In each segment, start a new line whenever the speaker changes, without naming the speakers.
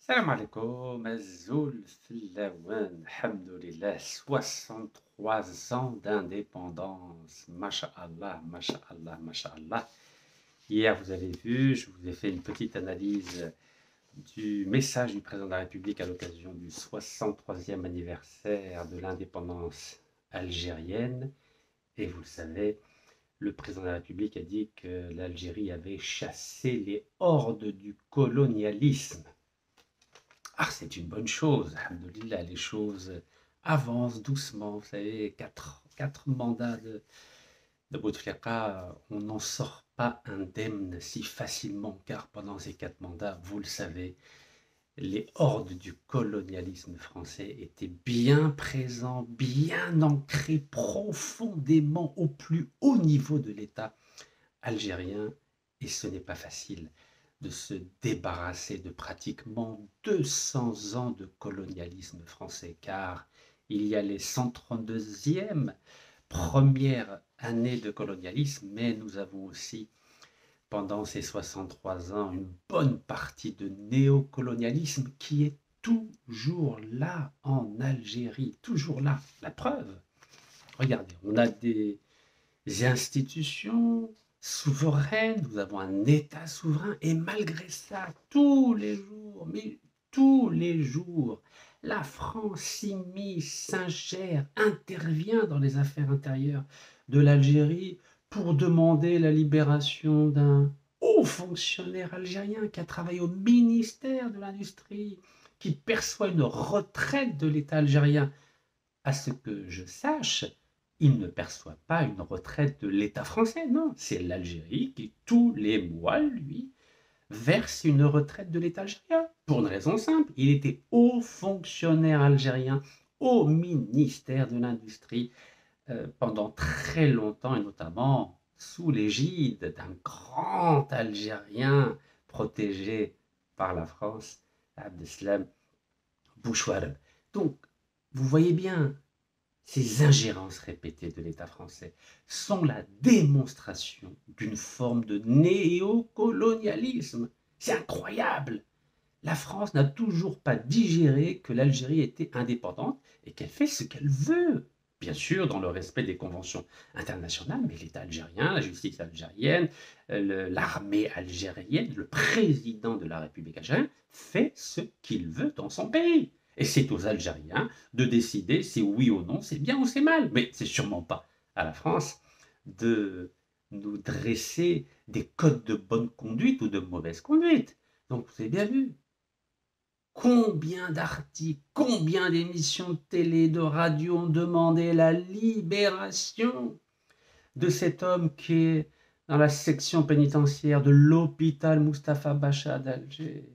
Salam alaikum, Azoul Fillawan, Alhamdulillah, 63 ans d'indépendance, Masha'Allah, Masha'Allah, Masha'Allah. Hier, vous avez vu, je vous ai fait une petite analyse du message du président de la République à l'occasion du 63e anniversaire de l'indépendance algérienne. Et vous le savez, le président de la République a dit que l'Algérie avait chassé les hordes du colonialisme. Ah, c'est une bonne chose, alhamdoulilah, les choses avancent doucement. Vous savez, quatre mandats de Bouteflika, on n'en sort pas indemne si facilement, car pendant ces 4 mandats, vous le savez, les hordes du colonialisme français étaient bien présents, bien ancrés profondément au plus haut niveau de l'État algérien, et ce n'est pas facile de se débarrasser de pratiquement 200 ans de colonialisme français, car il y a les 132e premières années de colonialisme, mais nous avons aussi, pendant ces 63 ans, une bonne partie de néocolonialisme qui est toujours là en Algérie, toujours là. La preuve, regardez, on a des institutions souveraines, nous avons un État souverain, et malgré ça, tous les jours, mais tous les jours, la France s'immisce, s'ingère, intervient dans les affaires intérieures de l'Algérie pour demander la libération d'un haut fonctionnaire algérien qui a travaillé au ministère de l'Industrie, qui perçoit une retraite de l'État algérien. À ce que je sache, il ne perçoit pas une retraite de l'État français, non, c'est l'Algérie qui, tous les mois, lui, verse une retraite de l'État algérien. Pour une raison simple, il était haut fonctionnaire algérien au ministère de l'Industrie pendant très longtemps, et notamment sous l'égide d'un grand Algérien protégé par la France, Abdeslam Bouchouareb. Donc, vous voyez bien, ces ingérences répétées de l'État français sont la démonstration d'une forme de néocolonialisme. C'est incroyable. La France n'a toujours pas digéré que l'Algérie était indépendante et qu'elle fait ce qu'elle veut. Bien sûr, dans le respect des conventions internationales, mais l'État algérien, la justice algérienne, l'armée algérienne, le président de la République algérienne fait ce qu'il veut dans son pays. Et c'est aux Algériens de décider si oui ou non, c'est bien ou c'est mal. Mais c'est sûrement pas à la France de nous dresser des codes de bonne conduite ou de mauvaise conduite. Donc vous avez bien vu, combien d'articles, combien d'émissions de télé, de radio ont demandé la libération de cet homme qui est dans la section pénitentiaire de l'hôpital Mustapha Bacha d'Alger.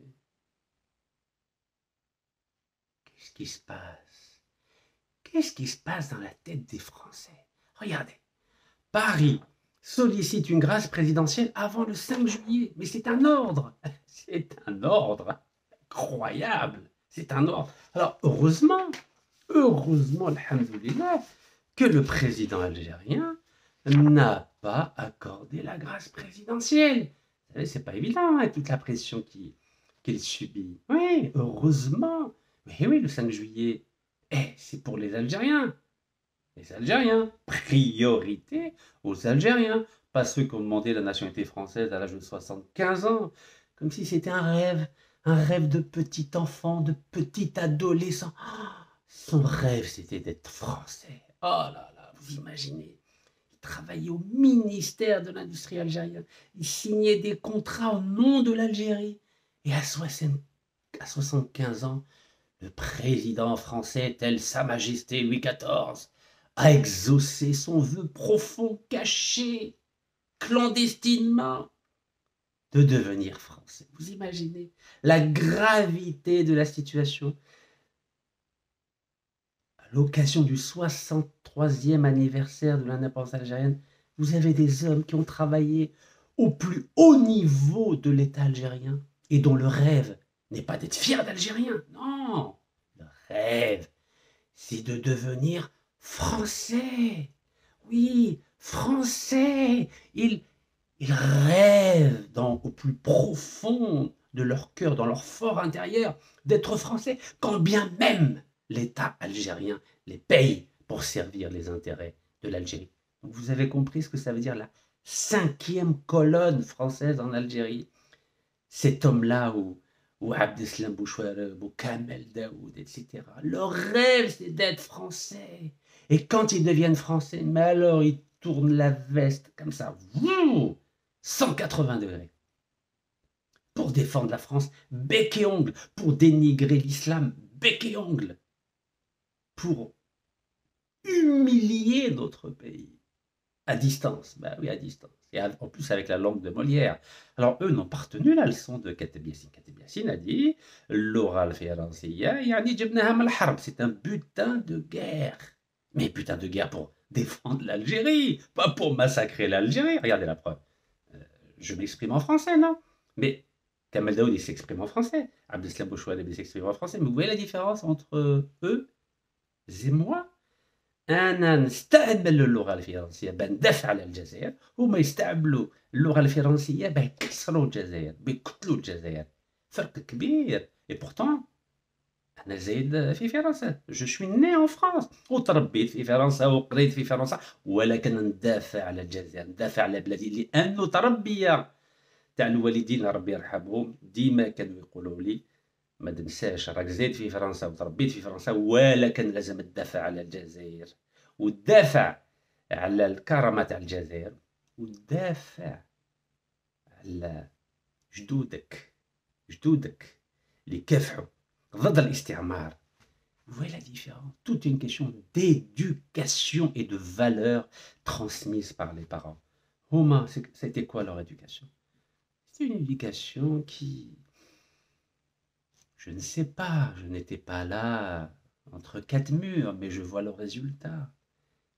Qu'est-ce qui se passe? Qu'est-ce qui se passe dans la tête des Français? Regardez, Paris sollicite une grâce présidentielle avant le 5 juillet. Mais c'est un ordre. C'est un ordre incroyable. C'est un ordre. Alors, heureusement, alhamdoulilah, que le président algérien n'a pas accordé la grâce présidentielle. Vous savez, c'est pas évident, hein, toute la pression qu'il subit. Oui, heureusement. Mais oui, le 5 juillet, c'est pour les Algériens. Les Algériens, priorité aux Algériens, pas ceux qui ont demandé la nationalité française à l'âge de 75 ans, comme si c'était un rêve de petit enfant, de petit adolescent. Son rêve, c'était d'être français. Oh là là, vous imaginez, il travaillait au ministère de l'Industrie algérienne, il signait des contrats au nom de l'Algérie, et à 75 ans, le président français, tel Sa Majesté Louis XIV, a exaucé son vœu profond, caché, clandestinement, de devenir français. Vous imaginez la gravité de la situation à l'occasion du 63e anniversaire de l'indépendance algérienne. Vous avez des hommes qui ont travaillé au plus haut niveau de l'État algérien et dont le rêve n'est pas d'être fier d'Algérien, non, le rêve, c'est de devenir français. Oui, français. Il rêve au plus profond de leur cœur, dans leur fort intérieur, d'être français, quand bien même l'État algérien les paye pour servir les intérêts de l'Algérie. Donc vous avez compris ce que ça veut dire la 5e colonne française en Algérie. Cet homme-là, ou Abdeslam Bouchouareb, ou Kamel Daoud, etc. Leur rêve, c'est d'être français. Et quand ils deviennent français, mais alors ils tournent la veste comme ça, 180 degrés, pour défendre la France, bec et ongle, pour dénigrer l'islam, bec et ongle, pour humilier notre pays. À distance, ben oui, à distance. Et en plus avec la langue de Molière. Alors eux n'ont pas retenu la leçon de Kateb Yassine. Kateb Yassine a dit l'oral firansiya, yani jibnaha mal harb. C'est un butin de guerre. Mais butin de guerre pour défendre l'Algérie, pas pour massacrer l'Algérie. Regardez la preuve. Je m'exprime en français, non? Mais Kamel Daoud, il s'exprime en français. Abdeslam Bouchouareb, il s'exprime en français. Mais vous voyez la différence entre eux et moi? أنا نستعمل اللغة الفرنسية بندافع على الجزائر، هما يستعملوا اللغة الفرنسية باه يكسروا الجزائر، بيقتلوا الجزائر. فرق كبير. Et pourtant أنا زايد في فرنسا. Je suis né en France وتربيت في فرنسا وقريت في فرنسا، ولكن ندافع على الجزائر، ندافع على بلادي، لأنه تربية تاع الوالدين ربي يرحمهم ديما كانوا يقولوا لي ما تنساش راك زايد في فرنسا وتربيت في فرنسا، ولكن لازم تدافع على الجزائر وتدافع على الكرامة تاع الجزائر وتدافع على جدودك اللي كافحوا ضد الاستعمار. Vous voyez la différence? Toute une question d'éducation et de valeurs transmises par les parents. Homa, c'était quoi leur éducation? C'est une éducation qui... Je ne sais pas, je n'étais pas là entre 4 murs, mais je vois le résultat.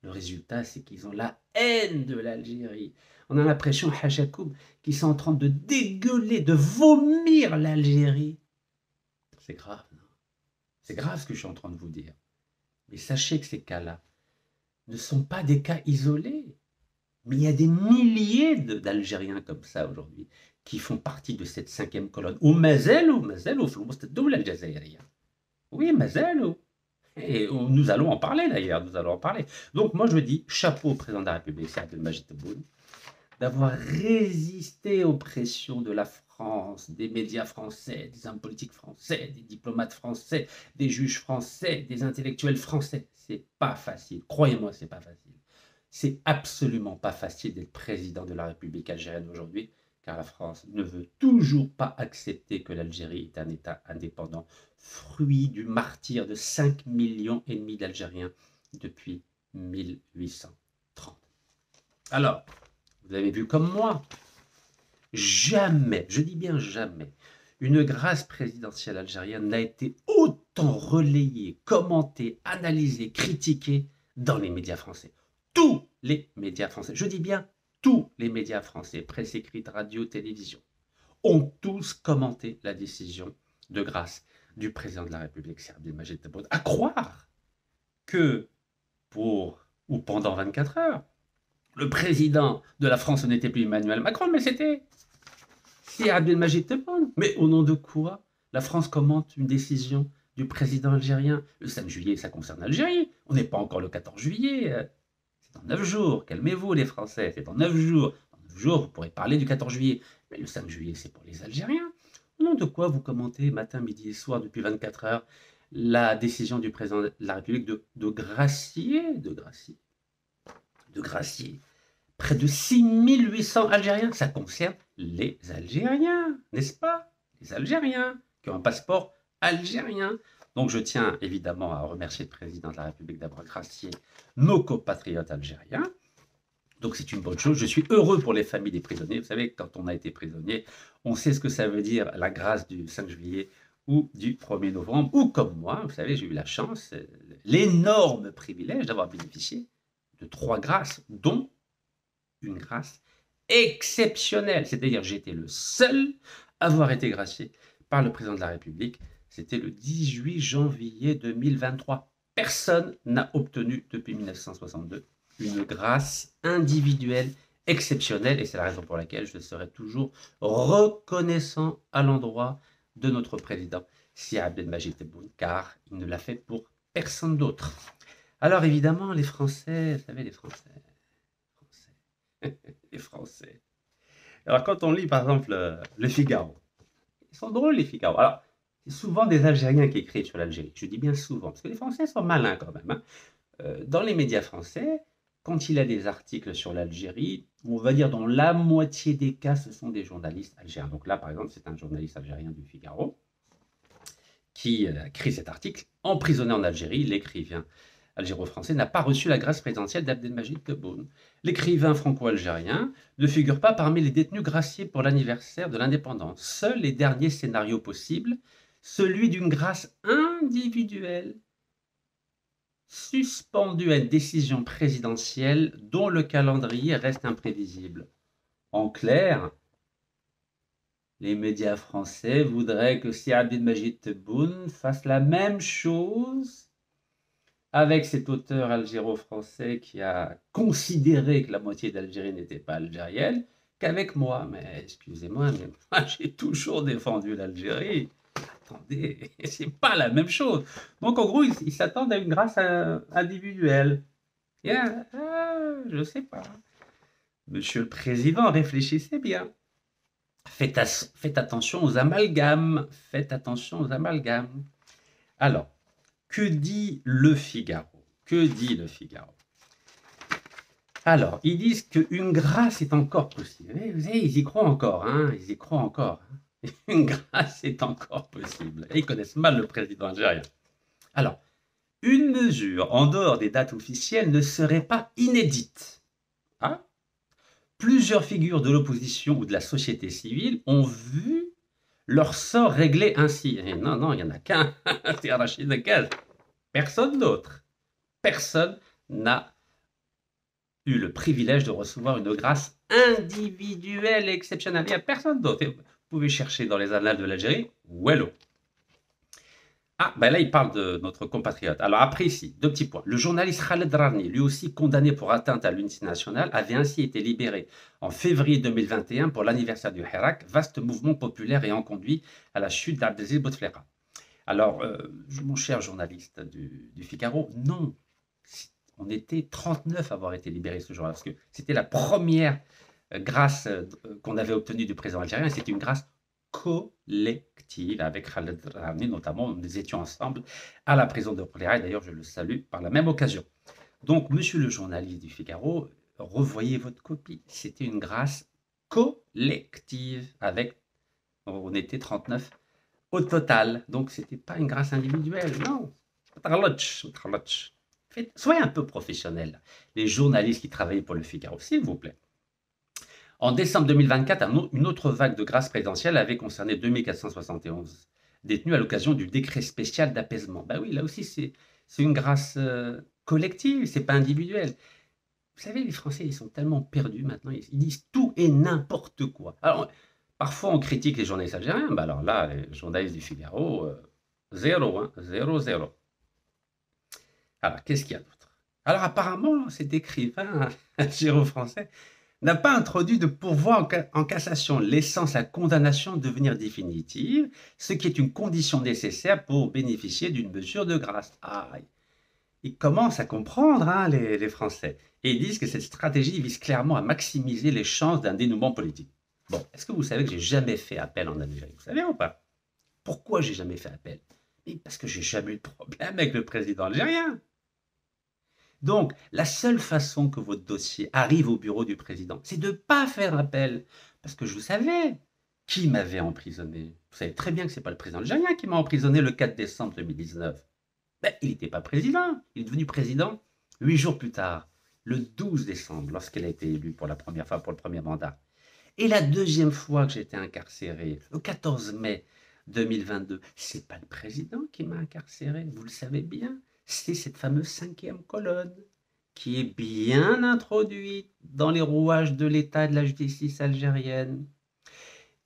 Le résultat, c'est qu'ils ont la haine de l'Algérie. On a l'impression, Hachakoub, qu'ils sont en train de dégueuler, de vomir l'Algérie. C'est grave, non? C'est grave ce que je suis en train de vous dire. Mais sachez que ces cas-là ne sont pas des cas isolés. Mais il y a des milliers d'Algériens comme ça aujourd'hui qui font partie de cette 5e colonne. Ou مازالوا في وسط الدولة الجزائرية. Oui, مازالوا. Et nous allons en parler d'ailleurs, nous allons en parler. Donc moi je dis chapeau au président de la République, c'est Abdelmadjid Tebboune, d'avoir résisté aux pressions de la France, des médias français, des hommes politiques français, des diplomates français, des juges français, des intellectuels français. C'est pas facile, croyez-moi, c'est pas facile. C'est absolument pas facile d'être président de la République algérienne aujourd'hui, car la France ne veut toujours pas accepter que l'Algérie est un État indépendant, fruit du martyre de 5,5 millions d'Algériens depuis 1830. Alors, vous avez vu comme moi, jamais, je dis bien jamais, une grâce présidentielle algérienne n'a été autant relayée, commentée, analysée, critiquée dans les médias français. Tous les médias français, je dis bien tous les médias français, presse écrite, radio, télévision, ont tous commenté la décision de grâce du président de la République, Abdelmadjid Tebboune. À croire que pendant 24 heures, le président de la France n'était plus Emmanuel Macron, mais c'était Abdelmadjid Tebboune. Mais au nom de quoi la France commente une décision du président algérien? Le 5 juillet, ça concerne l'Algérie. On n'est pas encore le 14 juillet. C'est dans 9 jours. Calmez-vous les Français, c'est dans 9 jours. Dans 9 jours, vous pourrez parler du 14 juillet. Mais le 5 juillet, c'est pour les Algériens. Au nom de quoi vous commentez matin, midi et soir depuis 24 heures la décision du président de la République de gracier près de 6800 Algériens? Ça concerne les Algériens, n'est-ce pas? Les Algériens qui ont un passeport algérien. Donc je tiens évidemment à remercier le président de la République d'avoir gracié nos compatriotes algériens. Donc c'est une bonne chose. Je suis heureux pour les familles des prisonniers. Vous savez, quand on a été prisonnier, on sait ce que ça veut dire la grâce du 5 juillet ou du 1er novembre. Ou comme moi, vous savez, j'ai eu la chance, l'énorme privilège d'avoir bénéficié de 3 grâces, dont une grâce exceptionnelle. C'est-à-dire j'étais le seul à avoir été gracié par le président de la République. C'était le 18 janvier 2023. Personne n'a obtenu depuis 1962 une grâce individuelle exceptionnelle et c'est la raison pour laquelle je serai toujours reconnaissant à l'endroit de notre président, Si Abdelmajid Tebboune, car il ne l'a fait pour personne d'autre. Alors évidemment, les Français, vous savez, les Français, les Français. Alors quand on lit par exemple le Figaro, ils sont drôles les Figaro. Alors, c'est souvent des Algériens qui écrivent sur l'Algérie. Je dis bien souvent, parce que les Français sont malins quand même. Hein. Dans les médias français, quand il y a des articles sur l'Algérie, on va dire dans la moitié des cas, ce sont des journalistes algériens. Donc là, par exemple, c'est un journaliste algérien du Figaro qui a écrit cet article. Emprisonné en Algérie, l'écrivain algéro-français n'a pas reçu la grâce présidentielle d'Abdelmajid Tebboune. L'écrivain franco-algérien ne figure pas parmi les détenus graciés pour l'anniversaire de l'indépendance. Seuls les derniers scénarios possibles, celui d'une grâce individuelle, suspendue à une décision présidentielle dont le calendrier reste imprévisible. En clair, les médias français voudraient que Si Abdelmajid Tebboune fasse la même chose avec cet auteur algéro-français qui a considéré que la moitié d'Algérie n'était pas algérienne, qu'avec moi. Mais excusez-moi, mais moi j'ai toujours défendu l'Algérie. Attendez, c'est pas la même chose. Donc en gros, ils s'attendent à une grâce individuelle. Yeah, je sais pas. Monsieur le Président, réfléchissez bien. Faites attention aux amalgames. Faites attention aux amalgames. Alors, que dit le Figaro? Que dit le Figaro? Alors, ils disent qu'une grâce est encore possible. Vous savez, ils y croient encore, hein, ils y croient encore. Une grâce est encore possible. Et ils connaissent mal le président algérien. Alors, une mesure en dehors des dates officielles ne serait pas inédite. Hein? Plusieurs figures de l'opposition ou de la société civile ont vu leur sort réglé ainsi. Et non, il n'y en a qu'un, c'est Rachid Gaz. Personne d'autre. Personne n'a eu le privilège de recevoir une grâce individuelle et exceptionnelle. Il n'y a personne d'autre. Vous pouvez chercher dans les annales de l'Algérie. Wello. Ah, ben là, il parle de notre compatriote. Alors après ici, deux petits points. Le journaliste Khaled Rani, lui aussi condamné pour atteinte à l'unité nationale, avait ainsi été libéré en février 2021 pour l'anniversaire du Hirak, vaste mouvement populaire ayant conduit à la chute d'Abdelaziz Bouteflika. Alors, mon cher journaliste du Figaro, non, on était 39 à avoir été libérés ce jour-là, parce que c'était la première grâce qu'on avait obtenue du président algérien, c'était une grâce collective avec Khaled Rami, notamment, nous étions ensemble à la prison de Pléa, d'ailleurs je le salue par la même occasion. Donc, monsieur le journaliste du Figaro, revoyez votre copie, c'était une grâce collective avec, on était 39 au total. Donc, ce n'était pas une grâce individuelle, non. Soyez un peu professionnels, les journalistes qui travaillaient pour le Figaro, s'il vous plaît. En décembre 2024, une autre vague de grâce présidentielle avait concerné 2471 détenus à l'occasion du décret spécial d'apaisement. Ben oui, là aussi, c'est une grâce collective, c'est pas individuel. Vous savez, les Français, ils sont tellement perdus maintenant, ils disent tout et n'importe quoi. Alors, parfois, on critique les journalistes algériens. Ben alors là, les journalistes du Figaro, zéro, hein, zéro. Alors, qu'est-ce qu'il y a d'autre? Alors, apparemment, cet écrivain algéro-français n'a pas introduit de pourvoi en cassation, laissant sa condamnation devenir définitive, ce qui est une condition nécessaire pour bénéficier d'une mesure de grâce. Ah, ils commencent à comprendre, hein, les Français. Et ils disent que cette stratégie vise clairement à maximiser les chances d'un dénouement politique. Bon, est-ce que vous savez que j'ai jamais fait appel en Algérie? Vous savez ou pas? Pourquoi j'ai jamais fait appel? Parce que j'ai jamais eu de problème avec le président algérien. Donc, la seule façon que votre dossier arrive au bureau du président, c'est de ne pas faire appel. Parce que je savais qui m'avait emprisonné. Vous savez très bien que ce n'est pas le président algérien qui m'a emprisonné le 4 décembre 2019. Ben, il n'était pas président. Il est devenu président 8 jours plus tard, le 12 décembre, lorsqu'il a été élu pour la première fois pour le premier mandat. Et la deuxième fois que j'étais incarcéré, le 14 mai 2022, ce n'est pas le président qui m'a incarcéré, vous le savez bien. C'est cette fameuse 5e colonne qui est bien introduite dans les rouages de l'État et de la justice algérienne.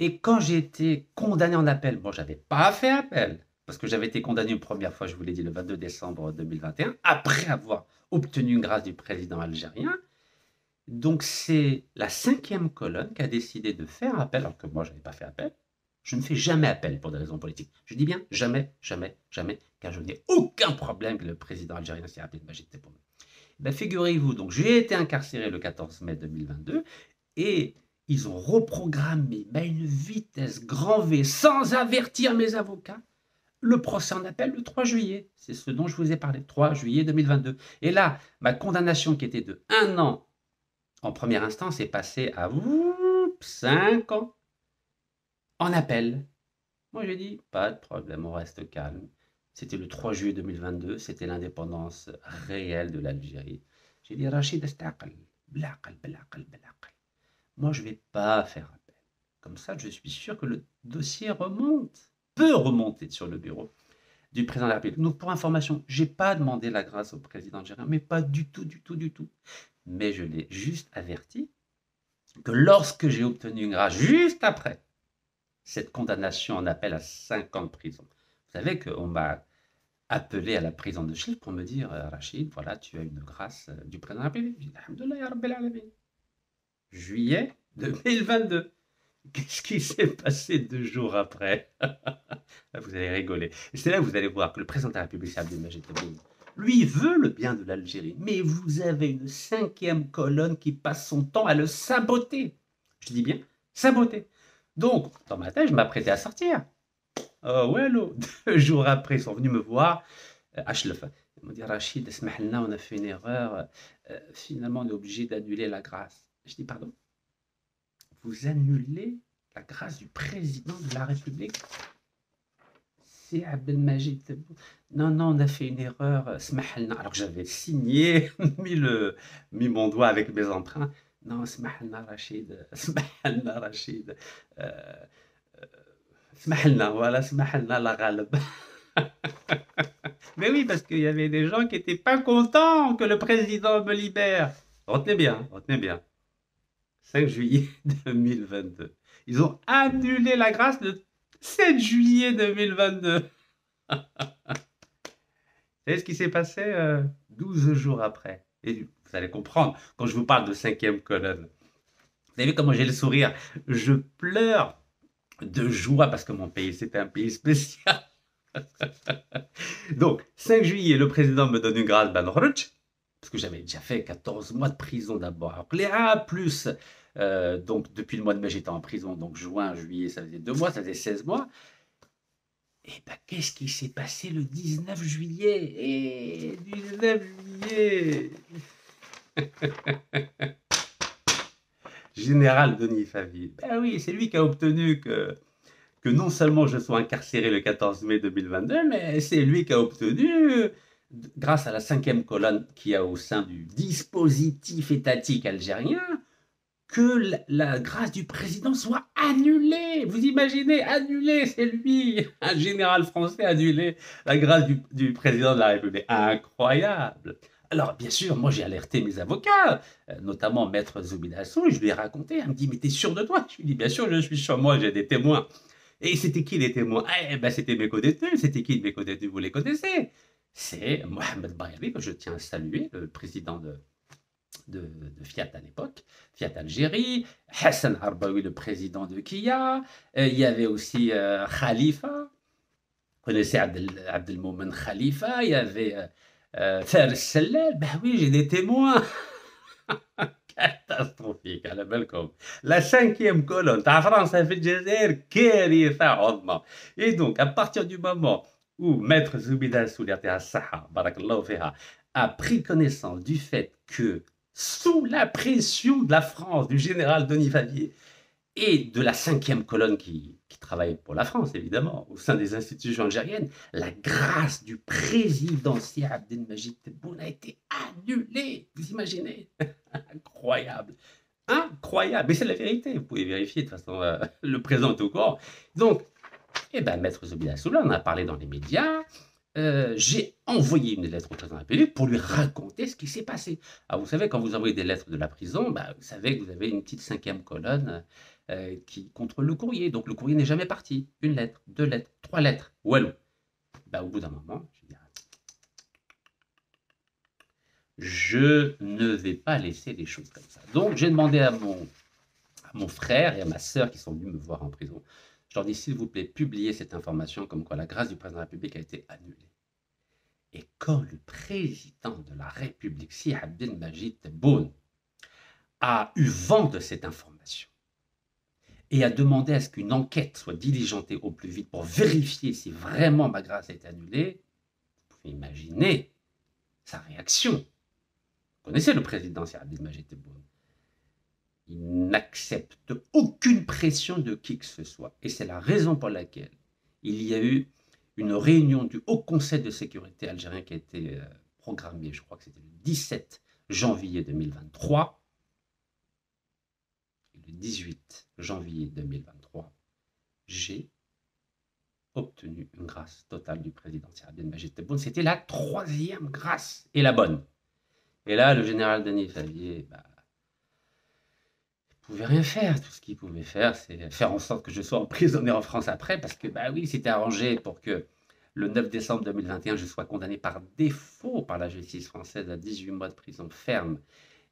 Et quand j'ai été condamné en appel, bon, je n'avais pas fait appel, parce que j'avais été condamné une première fois, je vous l'ai dit, le 22 décembre 2021, après avoir obtenu une grâce du président algérien, Donc c'est la 5e colonne qui a décidé de faire appel, alors que moi je n'avais pas fait appel. Je ne fais jamais appel pour des raisons politiques. Je dis bien jamais, jamais, jamais, car je n'ai aucun problème avec le président algérien Sir Abdelmadjid Tebboune. Ben, figurez-vous, donc j'ai été incarcéré le 14 mai 2022 et ils ont reprogrammé à une vitesse grand V sans avertir mes avocats le procès en appel le 3 juillet. C'est ce dont je vous ai parlé, 3 juillet 2022. Et là, ma condamnation qui était de 1 an en première instance est passée à 5 ans en appel. Moi, j'ai dit, pas de problème, on reste calme. C'était le 3 juillet 2022, c'était l'indépendance réelle de l'Algérie. J'ai dit, Rachid, moi, je ne vais pas faire appel. Comme ça, je suis sûr que le dossier remonte, peut remonter sur le bureau du président de la République. Donc, pour information, je n'ai pas demandé la grâce au président algérien, mais pas du tout, du tout, du tout. Mais je l'ai juste averti que lorsque j'ai obtenu une grâce juste après cette condamnation en appel à 5 ans de prison, vous savez qu'on m'a appelé à la prison de Chine pour me dire, Rachid, voilà, tu as une grâce du président de la République. J'ai dit, alhamdoulilah, ya rabbil alamin. Juillet 2022. Qu'est-ce qui s'est passé 2 jours après? Vous allez rigoler. Et c'est là que vous allez voir que le président de la République, Abdelmadjid Tebboune, lui veut le bien de l'Algérie, mais vous avez une 5e colonne qui passe son temps à le saboter. Je dis bien saboter. Donc, dans ma tête, je m'apprêtais à sortir. Oh, ouais, 2 jours après, ils sont venus me voir. Ashlef, ils m'ont dit, Rachid, on a fait une erreur. Finalement, on est obligé d'annuler la grâce. Je dis, pardon? Vous annulez la grâce du président de la République? C'est Abdelmadjid Tebboune. Non, non, on a fait une erreur. Alors que j'avais signé, mis mon doigt avec mes empreintes. Non, Smahalna Rachid, Smahalna Rachid. Smahalna, voilà, Smahalna la ghalb. Mais oui, parce qu'il y avait des gens qui n'étaient pas contents que le président me libère. Retenez bien, retenez bien. 5 juillet 2022. Ils ont annulé la grâce le 7 juillet 2022. Vous savez ce qui s'est passé 12 jours après? Et vous allez comprendre quand je vous parle de 5e colonne. Vous avez vu comment j'ai le sourire? Je pleure de joie parce que mon pays, c'était un pays spécial. Donc, 5 juillet, le président me donne une grâce Banrouch, parce que j'avais déjà fait 14 mois de prison d'abord à Orléans, plus, donc depuis le mois de mai, j'étais en prison, donc juin, juillet, ça faisait 2 mois, ça faisait 16 mois. Et bien, qu'est-ce qui s'est passé le 19 juillet? Et 19 juillet Général Denis Faville. Ben oui, c'est lui qui a obtenu que non seulement je sois incarcéré le 14 mai 2022, mais c'est lui qui a obtenu, grâce à la 5e colonne qu'il y a au sein du dispositif étatique algérien, que la grâce du président soit annulée. Vous imaginez, annulée, c'est lui, un général français annulé la grâce du président de la République. Incroyable. Alors, bien sûr, moi, j'ai alerté mes avocats, notamment Maître Zoubidassou, et je lui ai raconté. Elle me dit, mais t'es sûr de toi? Je lui ai dit, bien sûr, je suis sûr, moi, j'ai des témoins. Et c'était qui les témoins? Eh ben, c'était mes co-détenus. C'était qui mes co-détenus? Vous les connaissez? C'est Mohamed Bayavi, que je tiens à saluer, le président de Fiat à l'époque, Fiat Algérie, Hassan Arbaoui, le président de Kia, il y avait aussi Khalifa, vous connaissez Abdelmoumen Khalifa, il y avait Fares Sellal, ben oui, j'ai des témoins. Catastrophique, à la Belcom. La 5e colonne, ta France a fait Jazer, et donc, à partir du moment où Maître Zoubida Souliatea Saha, barakallahu fiha, a pris connaissance du fait que, sous la pression de la France, du général Denis Favier, et de la 5e colonne qui travaille pour la France, évidemment, au sein des institutions algériennes, la grâce du président Si Abdelmadjid Tebboune a été annulée. Vous imaginez? Incroyable. Incroyable. Mais c'est la vérité. Vous pouvez vérifier, de toute façon, le président est au courant. Donc, eh ben, Maître Zoubida Soula en a parlé dans les médias. J'ai envoyé une lettre au président de la République pour lui raconter ce qui s'est passé. Alors, vous savez, quand vous envoyez des lettres de la prison, bah, vous savez que vous avez une petite 5e colonne qui contrôle le courrier. Donc, le courrier n'est jamais parti. 1 lettre, 2 lettres, 3 lettres. Walou. Bah, au bout d'un moment, je dis, Je ne vais pas laisser les choses comme ça. Donc, j'ai demandé à mon frère et à ma sœur qui sont venus me voir en prison. Je leur dis, s'il vous plaît, publiez cette information comme quoi la grâce du président de la République a été annulée. Et quand le président de la République, Si Abdelmajid Tebboune, a eu vent de cette information et a demandé à ce qu'une enquête soit diligentée au plus vite pour vérifier si vraiment ma grâce a été annulée, vous pouvez imaginer sa réaction. Vous connaissez le président, Si Abdelmajid Tebboune. Il n'accepte aucune pression de qui que ce soit. Et c'est la raison pour laquelle il y a eu une réunion du Haut Conseil de sécurité algérien qui a été programmée, je crois que c'était le 17 janvier 2023. Et le 18 janvier 2023, j'ai obtenu une grâce totale du président Si Abdelmajid Tebboune. C'était la 3e grâce et la bonne. Et là, le général Denis Favier, il ne pouvait rien faire. Tout ce qu'il pouvait faire, c'est faire en sorte que je sois emprisonné en France après, parce que, oui, c'était arrangé pour que le 9 décembre 2021, je sois condamné par défaut par la justice française à 18 mois de prison ferme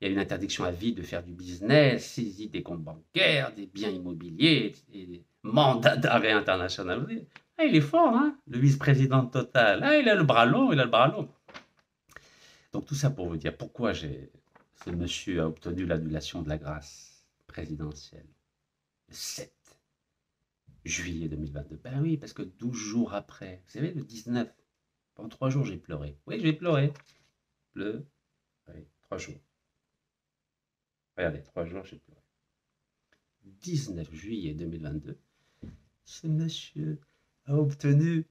et à une interdiction à vie de faire du business, saisie des comptes bancaires, des biens immobiliers, et mandat d'arrêt international. Il est fort, hein, le vice-président Total. Il a le bras long, il a le bras long. Donc tout ça pour vous dire pourquoi ce monsieur a obtenu l'annulation de la grâce présidentielle le 7 juillet 2022. Oui, parce que 12 jours après, vous savez, le 19, pendant 3 jours, j'ai pleuré. Oui, j'ai pleuré. Oui, 3 jours. Regardez, 3 jours, j'ai pleuré. 19 juillet 2022, ce monsieur a obtenu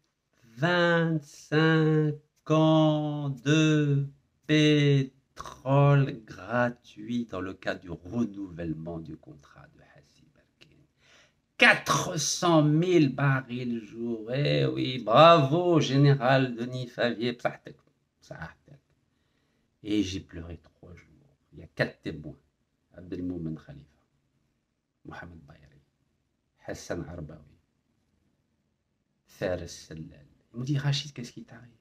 25 ans de pétrole gratuit dans le cadre du renouvellement du contrat de Hassi Barkin. 400 000 barils jour. Eh oui, bravo, général Denis Favier. Et j'ai pleuré 3 jours. Il y a 4 témoins. Abdelmoumen Khalifa, Mohamed Bayri, Hassan Arbaoui, Fares Sellal. Il me dit, Rachid, qu'est-ce qui t'arrive?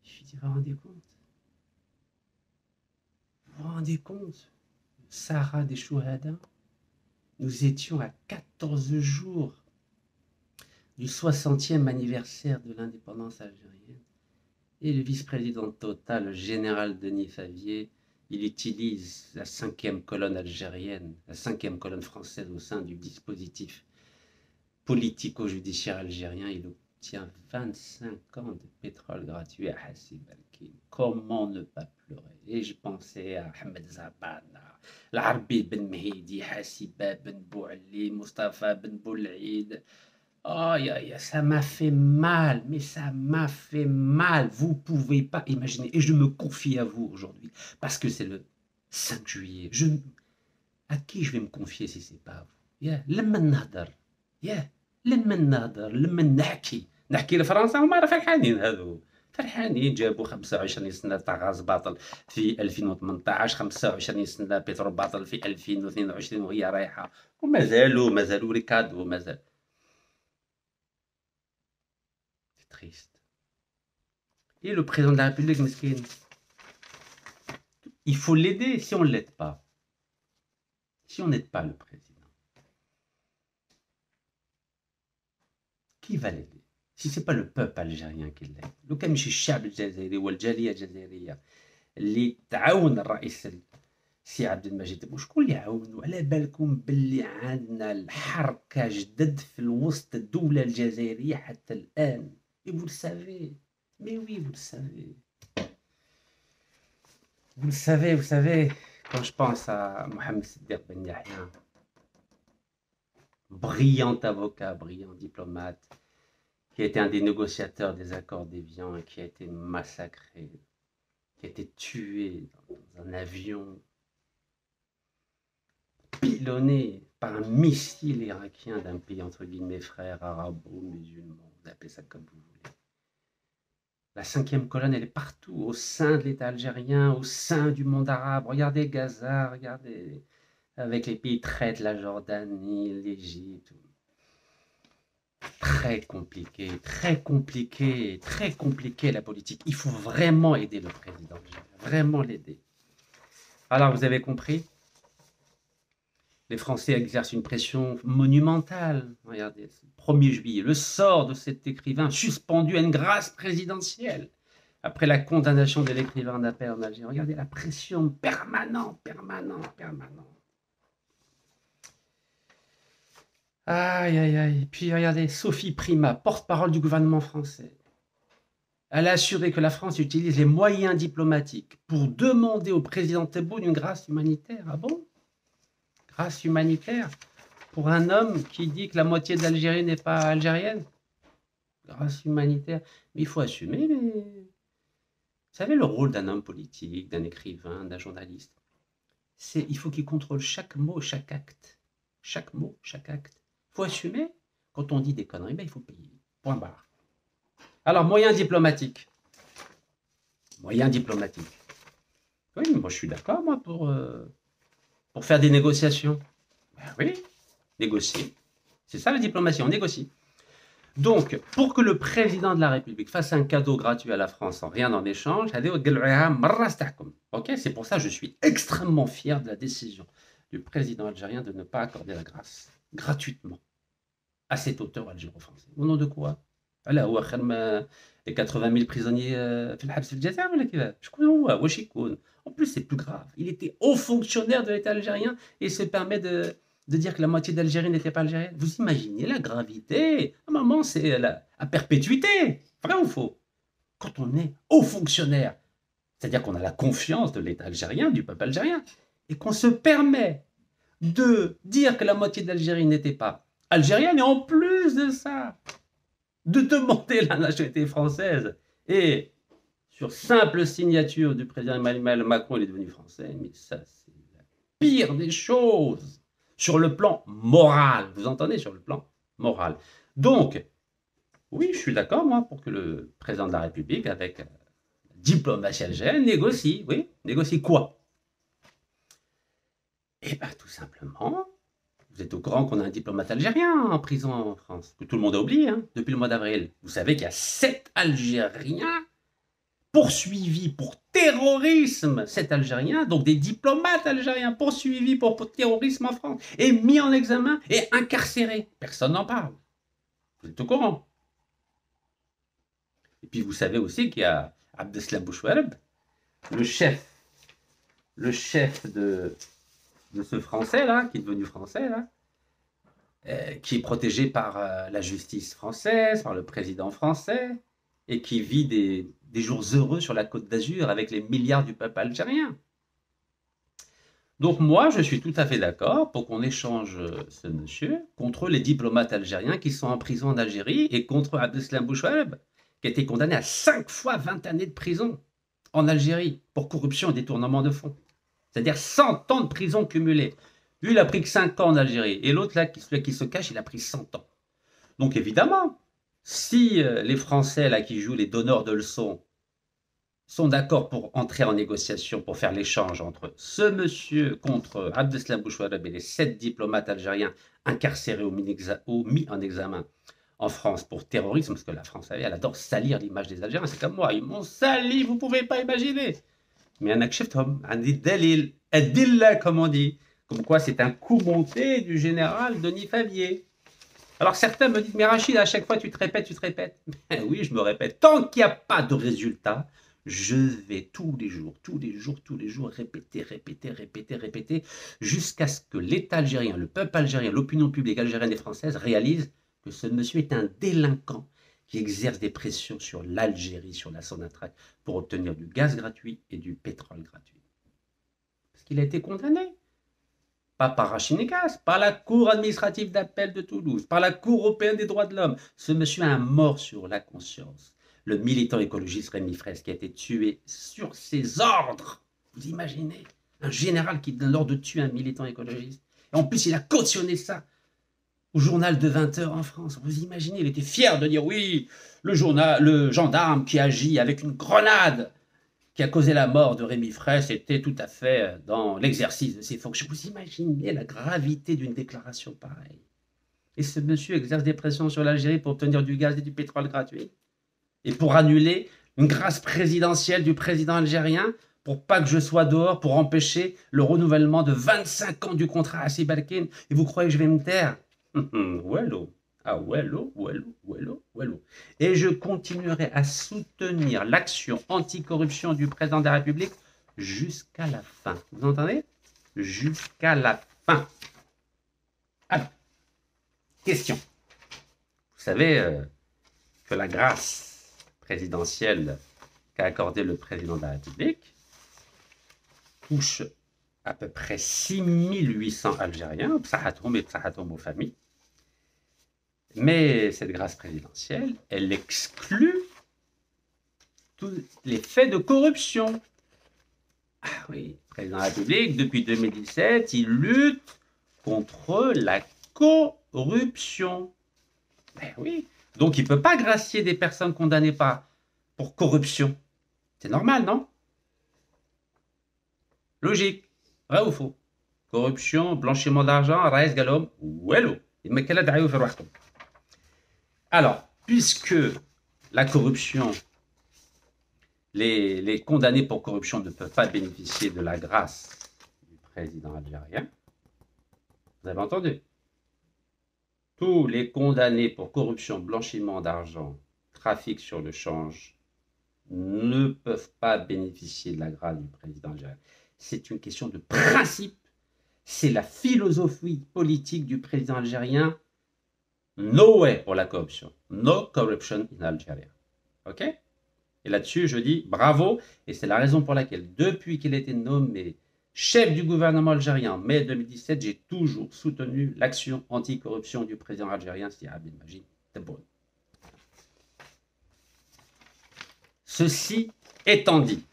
Je lui dis, vous vous rendez compte? Vous vous rendez compte? Sarah des Chouhada, nous étions à 14 jours du 60e anniversaire de l'indépendance algérienne. Et le vice-président Total, le général Denis Favier, il utilise la 5e colonne algérienne, la 5e colonne française au sein du dispositif politico-judiciaire algérien. Il obtient 25 ans de pétrole gratuit à Hassi Barkin. Comment ne pas pleurer? Et je pensais à Ahmed Zabana, l'Arbi Ben Mehdi, Hassiba Ben Bouali, Mustafa Ben Boulaïd. Ça m'a fait mal, mais ça m'a fait mal. Vous ne pouvez pas imaginer. Et je me confie à vous aujourd'hui, parce que c'est le 5 juillet. À qui je vais me confier si ce n'est pas à vous? لما نهضر لما نهضر لما نحكي الفرنسا هما راه فرحانين هذو فرحانين جابوا 25 سنه تاع غاز باطل في 2018 25 سنه بترول باطل في 2022 وهي رايحه ومازالوا ريكادو مازال. Triste. Et le président de la République, mesquin, il faut l'aider si on ne l'aide pas. Si on n'aide pas le président, qui va l'aider? Si ce n'est pas le peuple algérien qui l'aide. لو كان ماشي الشعب الجزائري والجالية الجزائرية اللي تعاون الرئيس سي عبد المجيد شكون اللي يعاونوا؟ على بالكم باللي عندنا الحركة جدد في الوسط الدولة الجزائرية حتى الآن. Et vous le savez. Mais oui, vous le savez. Vous savez, quand je pense à Mohamed Siddiq Ben Yahya, brillant avocat, brillant diplomate, qui a été un des négociateurs des accords d'Évian et qui a été massacré, qui a été tué dans un avion, pilonné par un missile irakien d'un pays entre guillemets frère arabo-musulman. Vous appelez ça comme vous voulez. La 5e colonne, elle est partout, au sein de l'État algérien, au sein du monde arabe. Regardez Gaza, regardez avec les pays traîtres, la Jordanie, l'Égypte. Très compliqué la politique. Il faut vraiment aider le président algérien. vraiment l'aider. Alors, vous avez compris, les Français exercent une pression monumentale. Regardez, 1er juillet, le sort de cet écrivain suspendu à une grâce présidentielle. Après la condamnation de l'écrivain d'Appel en Algérie, regardez la pression permanente. Aïe, aïe, aïe. Puis regardez, Sophie Primas, porte-parole du gouvernement français. Elle a assuré que la France utilise les moyens diplomatiques pour demander au président Tebboune une grâce humanitaire. Ah bon? Grâce humanitaire pour un homme qui dit que la moitié de l'Algérie n'est pas algérienne? Grâce humanitaire. Mais il faut assumer, vous savez, le rôle d'un homme politique, d'un écrivain, d'un journaliste. Il faut qu'il contrôle chaque mot, chaque acte. Chaque mot, chaque acte. Il faut assumer. Quand on dit des conneries, il faut payer. Point barre. Alors, moyens diplomatiques. Moyens diplomatiques. Oui, moi je suis d'accord, moi, pour faire des négociations. Ben oui, négocier. C'est ça la diplomatie, on négocie. Donc, pour que le président de la République fasse un cadeau gratuit à la France sans rien en échange, ok, c'est pour ça que je suis extrêmement fier de la décision du président algérien de ne pas accorder la grâce gratuitement à cet auteur algéro-français. Au nom de quoi? Les 80 000 prisonniers en plus, c'est plus grave. Il était haut fonctionnaire de l'État algérien et se permet de dire que la moitié d'Algérie n'était pas algérienne. Vous imaginez la gravité? À un moment, c'est à perpétuité. Vrai ou faux? Quand on est haut fonctionnaire, c'est-à-dire qu'on a la confiance de l'État algérien, du peuple algérien, et qu'on se permet de dire que la moitié d'Algérie n'était pas algérienne, et en plus de ça, de demander la nationalité française. Et sur simple signature du président Emmanuel Macron, il est devenu français. Mais ça, c'est la pire des choses sur le plan moral. Vous entendez? Sur le plan moral. Donc, oui, je suis d'accord, moi, pour que le président de la République, avec la diplomatie algérienne, négocie. Oui, négocie quoi? Eh bien, tout simplement, vous êtes au courant qu'on a un diplomate algérien en prison en France, que tout le monde a oublié, hein, depuis le mois d'avril. Vous savez qu'il y a 7 Algériens poursuivis pour terrorisme, 7 Algériens, donc des diplomates algériens poursuivis pour terrorisme en France, et mis en examen et incarcérés. Personne n'en parle. Vous êtes au courant. Et puis vous savez aussi qu'il y a Abdeslam Bouchouareb, le chef de ce Français-là, qui est devenu Français, là, qui est protégé par la justice française, par le président français, et qui vit des jours heureux sur la Côte d'Azur avec les milliards du peuple algérien. Donc moi, je suis tout à fait d'accord pour qu'on échange ce monsieur contre les diplomates algériens qui sont en prison en Algérie et contre Abdeslam Bouchouareb, qui a été condamné à 5 fois 20 années de prison en Algérie pour corruption et détournement de fonds. C'est-à-dire 100 ans de prison cumulée. Lui, il a pris que 5 ans en Algérie. Et l'autre, là, celui qui se cache, il a pris 100 ans. Donc, évidemment, si les Français, là, qui jouent les donneurs de leçons, sont d'accord pour entrer en négociation, pour faire l'échange entre ce monsieur contre Abdeslam Bouchouareb et les 7 diplomates algériens incarcérés ou mis en examen en France pour terrorisme, parce que la France, elle adore salir l'image des Algériens. C'est comme moi, ils m'ont sali, vous ne pouvez pas imaginer. Mais un akshefthom, un dalil, adilla, comme on dit. Comme quoi, c'est un coup monté du général Denis Favier. Alors certains me disent, mais Rachid, à chaque fois tu te répètes. Ben oui, je me répète. Tant qu'il n'y a pas de résultat, je vais tous les jours, répéter, jusqu'à ce que l'État algérien, le peuple algérien, l'opinion publique algérienne et française réalisent que ce monsieur est un délinquant qui exerce des pressions sur l'Algérie, sur la Sonatrach, pour obtenir du gaz gratuit et du pétrole gratuit. Parce qu'il a été condamné. Pas par Rachid Nekas, par la Cour administrative d'appel de Toulouse, par la Cour européenne des droits de l'homme. Ce monsieur a un mort sur la conscience. Le militant écologiste Rémi Fraisse qui a été tué sur ses ordres. Vous imaginez? Un général qui donne l'ordre de tuer un militant écologiste. Et en plus, il a cautionné ça au journal de 20 h en France. Vous imaginez, il était fier de dire oui, le gendarme qui agit avec une grenade qui a causé la mort de Rémi Fraisse était tout à fait dans l'exercice de ses fonctions. Vous imaginez la gravité d'une déclaration pareille. Et ce monsieur exerce des pressions sur l'Algérie pour obtenir du gaz et du pétrole gratuit et pour annuler une grâce présidentielle du président algérien pour pas que je sois dehors, pour empêcher le renouvellement de 25 ans du contrat à Sibalkin. Et vous croyez que je vais me taire? Wello. Ah, wello, wello, wello, wello. Et je continuerai à soutenir l'action anticorruption du président de la République jusqu'à la fin. Vous entendez? Jusqu'à la fin. Alors, question. Vous savez que la grâce présidentielle qu'a accordée le président de la République touche à peu près 6800 Algériens, psahatoum et psahatoum aux familles. Mais cette grâce présidentielle, elle exclut tous les faits de corruption. Ah oui, le président de la République, depuis 2017, il lutte contre la corruption. Ben oui, donc il ne peut pas gracier des personnes condamnées pour corruption. C'est normal, non? Logique, vrai ou faux? Corruption, blanchiment d'argent, raïs galom, wello. Alors, puisque la corruption, les condamnés pour corruption ne peuvent pas bénéficier de la grâce du président algérien, vous avez entendu? Tous les condamnés pour corruption, blanchiment d'argent, trafic sur le change ne peuvent pas bénéficier de la grâce du président algérien. C'est une question de principe. C'est la philosophie politique du président algérien. No way pour la corruption. No corruption in Algeria. OK? Et là-dessus, je dis bravo. Et c'est la raison pour laquelle, depuis qu'il a été nommé chef du gouvernement algérien en mai 2017, j'ai toujours soutenu l'action anticorruption du président algérien, c'est Abdel Majid Tebboune. Ceci étant dit,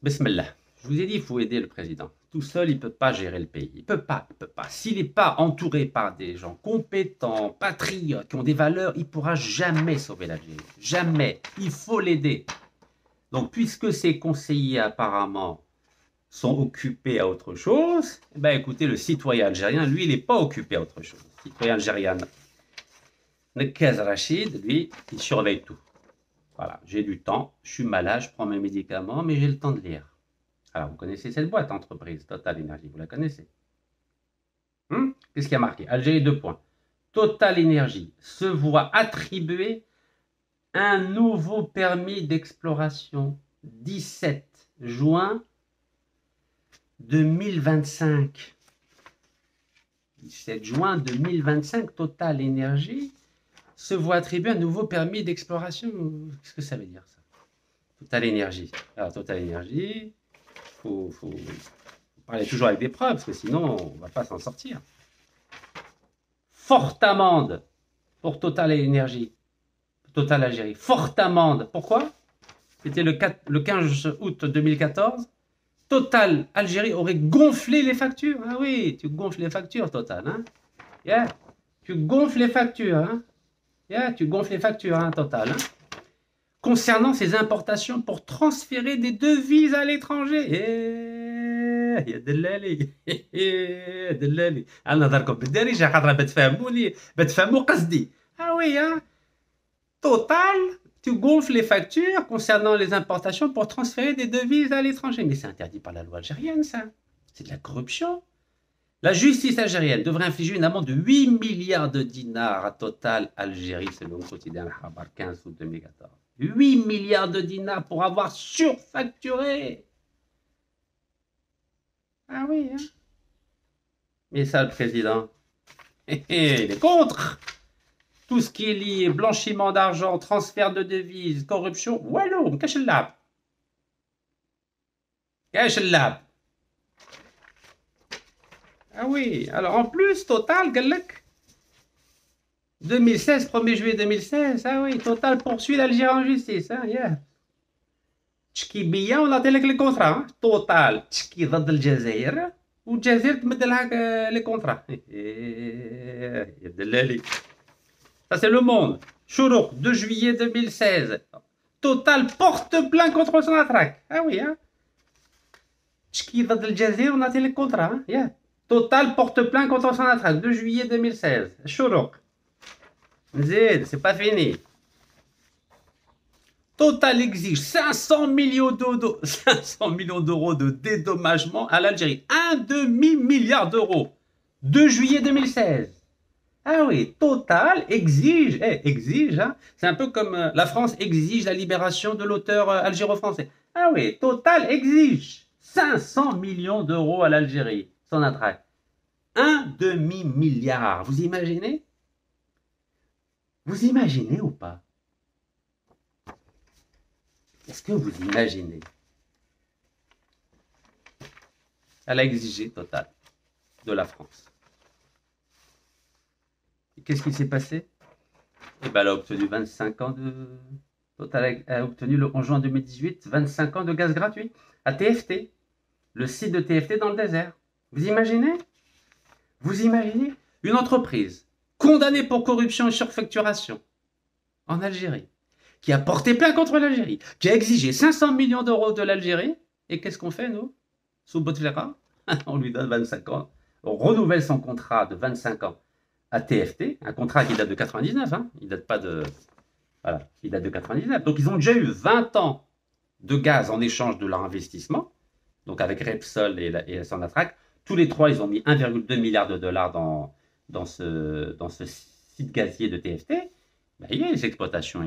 Bismillah, je vous ai dit, il faut aider le président. Tout seul, il ne peut pas gérer le pays. Il ne peut pas. S'il n'est pas entouré par des gens compétents, patriotes, qui ont des valeurs, il ne pourra jamais sauver l'Algérie. Jamais. Il faut l'aider. Donc, puisque ses conseillers, apparemment, sont occupés à autre chose, eh bien, écoutez, le citoyen algérien, lui, il n'est pas occupé à autre chose. Le citoyen algérien, Nekaz Rachid, lui, il surveille tout. Voilà, j'ai du temps, je suis malade, je prends mes médicaments, mais j'ai le temps de lire. Alors, vous connaissez cette boîte entreprise, Total Energy, vous la connaissez? Qu'est-ce qu'il y a marqué? Algérie, 2 points. Total Energy se voit attribuer un nouveau permis d'exploration 17 juin 2025. 17 juin 2025, Total Energy se voit attribuer un nouveau permis d'exploration. Qu'est-ce que ça veut dire, ça? Total Energy. Alors, Total Energy, faut parler toujours avec des preuves, parce que sinon, on ne va pas s'en sortir. Forte amende pour Total Energy. Total Algérie. Forte amende. Pourquoi? C'était le 15 août 2014. Total Algérie aurait gonflé les factures. Ah oui, tu gonfles les factures, Total. Hein? Yeah. Tu gonfles les factures. Hein? Yeah, tu gonfles les factures, hein, Total. Hein? Concernant ces importations pour transférer des devises à l'étranger. يا دلالي يا دلالي انا نهضركم بالدارجه خاطر بتفهموا قصدي. Ah oui, hein? Total, tu gonfles les factures concernant les importations pour transférer des devises à l'étranger. Mais c'est interdit par la loi algérienne, ça. C'est de la corruption. La justice algérienne devrait infliger une amende de 8 milliards de dinars à Total Algérie, selon le quotidien Al-Khabar, 15 août 2014. 8 milliards de dinars pour avoir surfacturé. Ah oui, hein? Mais ça, le président, il est contre. Tout ce qui est lié, blanchiment d'argent, transfert de devises, corruption, wallo, cache le lab. Cache le lab. Ah oui, alors en plus, Total, galak, 2016, 1er juillet 2016, ah oui, Total poursuit l'Algérie en justice, hein, yeah. تشكي بيا ونعطي لك لي كونترا. توتال تشكي ضد الجزائر والجزائر تمد لها لي كونترا. يا دلالي. Ça c'est le monde. Chourouk, 2 juillet 2016. Total porte plainte contre Sonatrach. Ah oui, hein. تشكي ضد الجزائر ونعطي لك كونترا. Yeah. Total porte plainte contre Sonatrach, 2 juillet 2016. Chourouk. نزيد, c'est pas fini. Total exige 500 millions d'euros 500 millions d'euros de dédommagement à l'Algérie. Un demi-milliard d'euros. 2 juillet 2016. Ah oui, Total exige, hein, c'est un peu comme la France exige la libération de l'auteur algéro-français. Ah oui, Total exige 500 millions d'euros à l'Algérie, Sonatrach. Un demi-milliard, vous imaginez? Vous imaginez ou pas? Est-ce que vous imaginez? Elle a exigé Total de la France. Qu'est-ce qui s'est passé? Eh ben, elle a obtenu 25 ans de... Total a obtenu le 11 juin 2018 25 ans de gaz gratuit à TFT, le site de TFT dans le désert. Vous imaginez? Vous imaginez une entreprise condamnée pour corruption et surfacturation en Algérie, qui a porté plainte contre l'Algérie, qui a exigé 500 millions d'euros de l'Algérie, et qu'est-ce qu'on fait, nous? Sous Bouteflika, on lui donne 25 ans, on renouvelle son contrat de 25 ans à TFT, un contrat qui date de 99, hein, il date pas de... Voilà, il date de 99. Donc ils ont déjà eu 20 ans de gaz en échange de leur investissement, donc avec Repsol et Sonatrach. Tous les trois, ils ont mis 1,2 milliard de dollars dans ce site gazier de TFT. Ben, il y a les exploitations,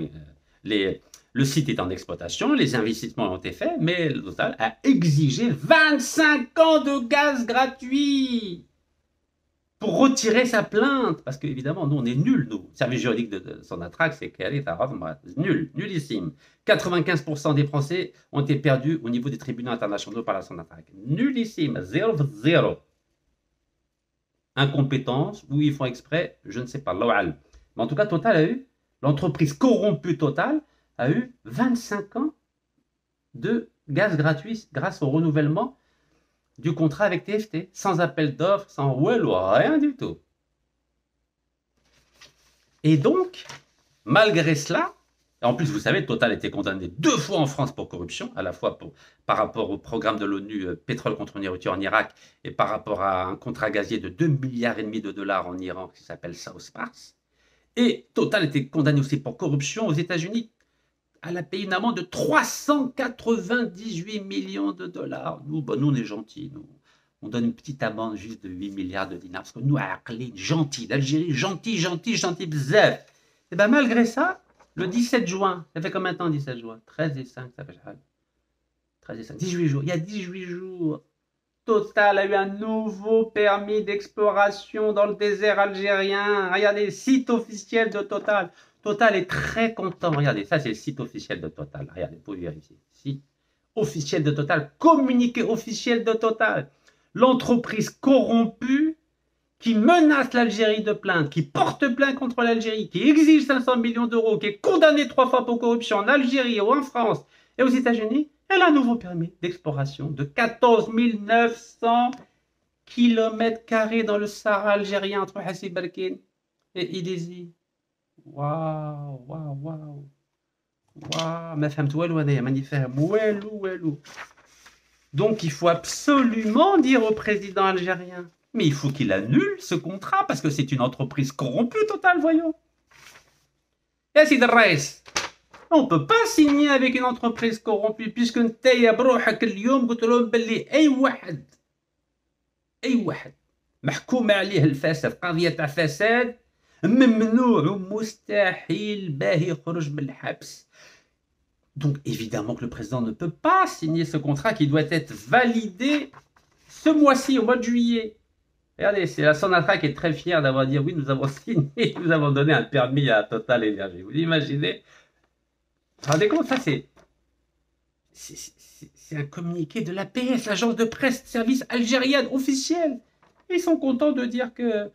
le site est en exploitation, les investissements ont été faits, mais Total a exigé 25 ans de gaz gratuit pour retirer sa plainte, parce qu'évidemment, nous, on est nuls, nous. Le service juridique de Sonatrach, c'est nul, nullissime. 95% des Français ont été perdus au niveau des tribunaux internationaux par la Sonatrach. Nullissime, 0. Incompétence, ou ils font exprès, je ne sais pas, mais en tout cas, Total a eu, l'entreprise corrompue Total a eu 25 ans de gaz gratuit grâce au renouvellement du contrat avec TFT, sans appel d'offres, sans rien du tout. Et donc, malgré cela, en plus, vous savez, Total a été condamné 2 fois en France pour corruption, à la fois par rapport au programme de l'ONU pétrole contre nourriture en Irak et par rapport à un contrat gazier de 2,5 milliards de dollars en Iran qui s'appelle South Pars. Et Total a été condamné aussi pour corruption aux États-Unis. Elle a payé une amende de 398 millions de dollars. Nous, on est gentils. Nous. On donne une petite amende juste de 8 milliards de dinars. Parce que nous, gentils, l'Algérie, gentil, bzef. Et bien malgré ça, le 17 juin, ça fait combien de temps 17 juin 13 et 5, ça fait 13 et 5, 18 jours. Il y a 18 jours, Total a eu un nouveau permis d'exploration dans le désert algérien. Regardez, site officiel de Total. Total est très content. Regardez, ça c'est le site officiel de Total. Regardez, vous pouvez vérifier. Site officiel de Total, communiqué officiel de Total. L'entreprise corrompue qui menace l'Algérie de plainte, qui porte plainte contre l'Algérie, qui exige 500 millions d'euros, qui est condamnée 3 fois pour corruption en Algérie ou en France et aux États-Unis, elle a un nouveau permis d'exploration de 14 900 km² dans le Sahara algérien entre Hassi Barkin et Idézi. Waouh, ma femme, donc il faut absolument dire au président algérien, mais il faut qu'il annule ce contrat parce que c'est une entreprise corrompue Total, voyons. Et c'est Reis. On ne peut pas signer avec une entreprise corrompue puisque نتايا بروحك اليوم قلت لهم باللي اي واحد محكوم عليه الفساد قضيه تاع فساد ممنوع ومستحيل باه يخرج من الحبس. Donc évidemment que le président ne peut pas signer ce contrat qui doit être validé ce mois-ci, au mois de juillet. Regardez, c'est la Sonatrach qui est très fière d'avoir dit oui, nous avons signé, nous avons donné un permis à Total Énergie. Vous imaginez? Regardez comment ça c'est un communiqué de l'APS, l'agence de presse service algérienne officielle. Ils sont contents de dire que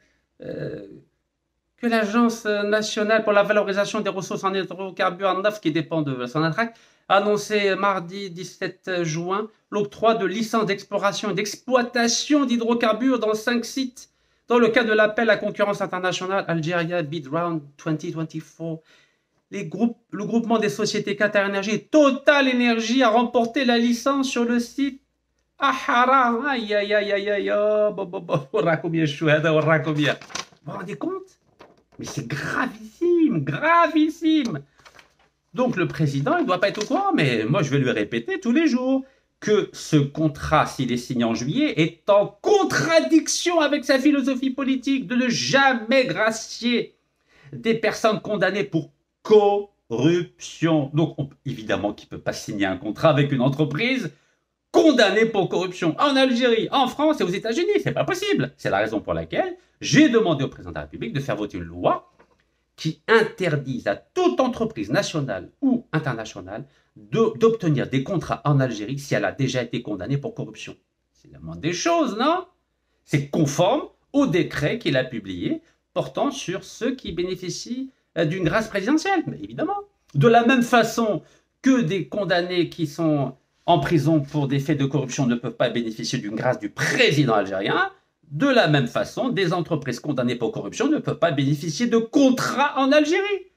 l'Agence nationale pour la valorisation des ressources en hydrocarbures en NAF, qui dépend de la Sonatrach, a annoncé mardi 17 juin l'octroi de licences d'exploration et d'exploitation d'hydrocarbures dans 5 sites dans le cadre de l'appel à concurrence internationale Algeria Bid Round 2024. Le groupement des sociétés Qatar Energy Total Energy a remporté la licence sur le site Ahara. Aïe, vous vous rendez compte? Mais c'est gravissime. Donc le président, il ne doit pas être au courant, mais moi je vais lui répéter tous les jours que ce contrat, s'il est signé en juillet, est en contradiction avec sa philosophie politique de ne jamais gracier des personnes condamnées pour corruption. Donc évidemment qu'il ne peut pas signer un contrat avec une entreprise condamnée pour corruption en Algérie, en France et aux États-Unis. C'est pas possible. C'est la raison pour laquelle j'ai demandé au président de la République de faire voter une loi qui interdise à toute entreprise nationale ou internationale d'obtenir des contrats en Algérie si elle a déjà été condamnée pour corruption. C'est la moindre des choses, non? C'est conforme au décret qu'il a publié portant sur ceux qui bénéficient d'une grâce présidentielle, mais évidemment. De la même façon que des condamnés qui sont en prison pour des faits de corruption ne peuvent pas bénéficier d'une grâce du président algérien, de la même façon, des entreprises condamnées pour corruption ne peuvent pas bénéficier de contrats en Algérie.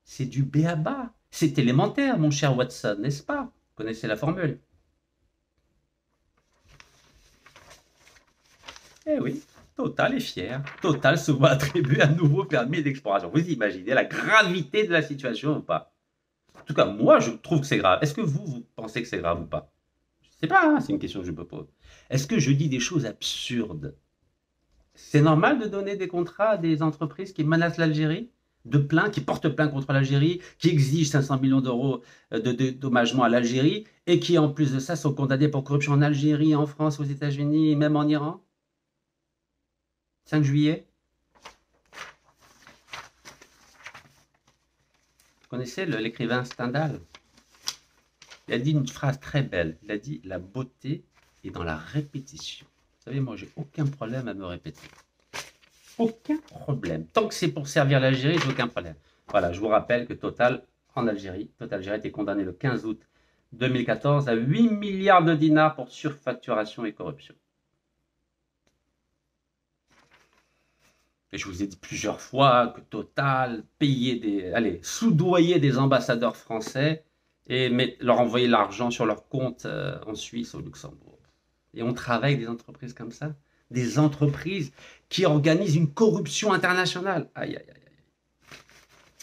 C'est du b.a.-ba. C'est élémentaire, mon cher Watson, n'est-ce pas? Vous connaissez la formule. Eh oui, Total est fier. Total se voit attribuer un nouveau permis d'exploration. Vous imaginez la gravité de la situation ou pas? En tout cas, moi, je trouve que c'est grave. Est-ce que vous pensez que c'est grave ou pas? Je ne sais pas, hein, c'est une question que je me pose. Est-ce que je dis des choses absurdes? C'est normal de donner des contrats à des entreprises qui menacent l'Algérie, qui portent plainte contre l'Algérie, qui exigent 500 millions d'euros de dédommagement à l'Algérie et qui, en plus de ça, sont condamnés pour corruption en Algérie, en France, aux États-Unis, même en Iran? 5 juillet. Vous connaissez l'écrivain Stendhal? Il a dit une phrase très belle. Il a dit « La beauté est dans la répétition ». Vous savez, moi, j'ai aucun problème à me répéter. Aucun problème. Tant que c'est pour servir l'Algérie, j'ai aucun problème. Voilà, je vous rappelle que Total Algérie a été condamné le 15 août 2014 à 8 milliards de dinars pour surfacturation et corruption. Et je vous ai dit plusieurs fois que Total soudoyait des ambassadeurs français et leur envoyait l'argent sur leur compte en Suisse, au Luxembourg. Et on travaille avec des entreprises comme ça, des entreprises qui organisent une corruption internationale. Aïe, aïe, aïe.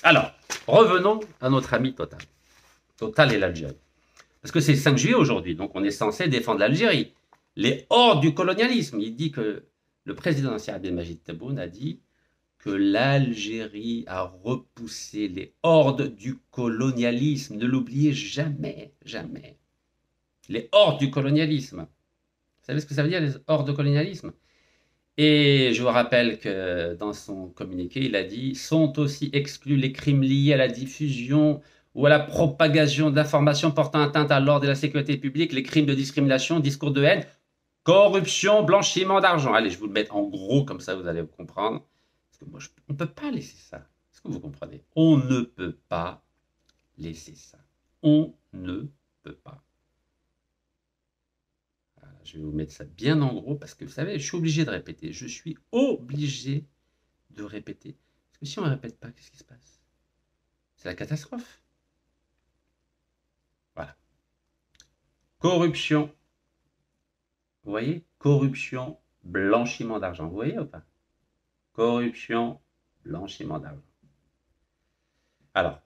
Alors, revenons à notre ami Total. Total et l'Algérie. Parce que c'est le 5 juillet aujourd'hui, donc on est censé défendre l'Algérie. Les hordes du colonialisme. Il dit que le président Nasser Abdelmajid Tebboune a dit que l'Algérie a repoussé les hordes du colonialisme. Ne l'oubliez jamais, jamais. Les hordes du colonialisme. Vous savez ce que ça veut dire, les hordes de colonialisme? Et je vous rappelle que dans son communiqué, il a dit « Sont aussi exclus les crimes liés à la diffusion ou à la propagation d'informations portant atteinte à l'ordre et à la sécurité publique, les crimes de discrimination, discours de haine, corruption, blanchiment d'argent. » Allez, je vais vous le mettre en gros, comme ça vous allez comprendre. Parce que moi, on ne peut pas laisser ça. Est-ce que vous comprenez? On ne peut pas laisser ça. On ne peut pas. Je vais vous mettre ça bien en gros parce que vous savez, je suis obligé de répéter. Je suis obligé de répéter. Parce que si on ne répète pas, qu'est-ce qui se passe? C'est la catastrophe. Voilà. Corruption. Vous voyez? Corruption, blanchiment d'argent. Vous voyez ou pas? Corruption, blanchiment d'argent. Alors,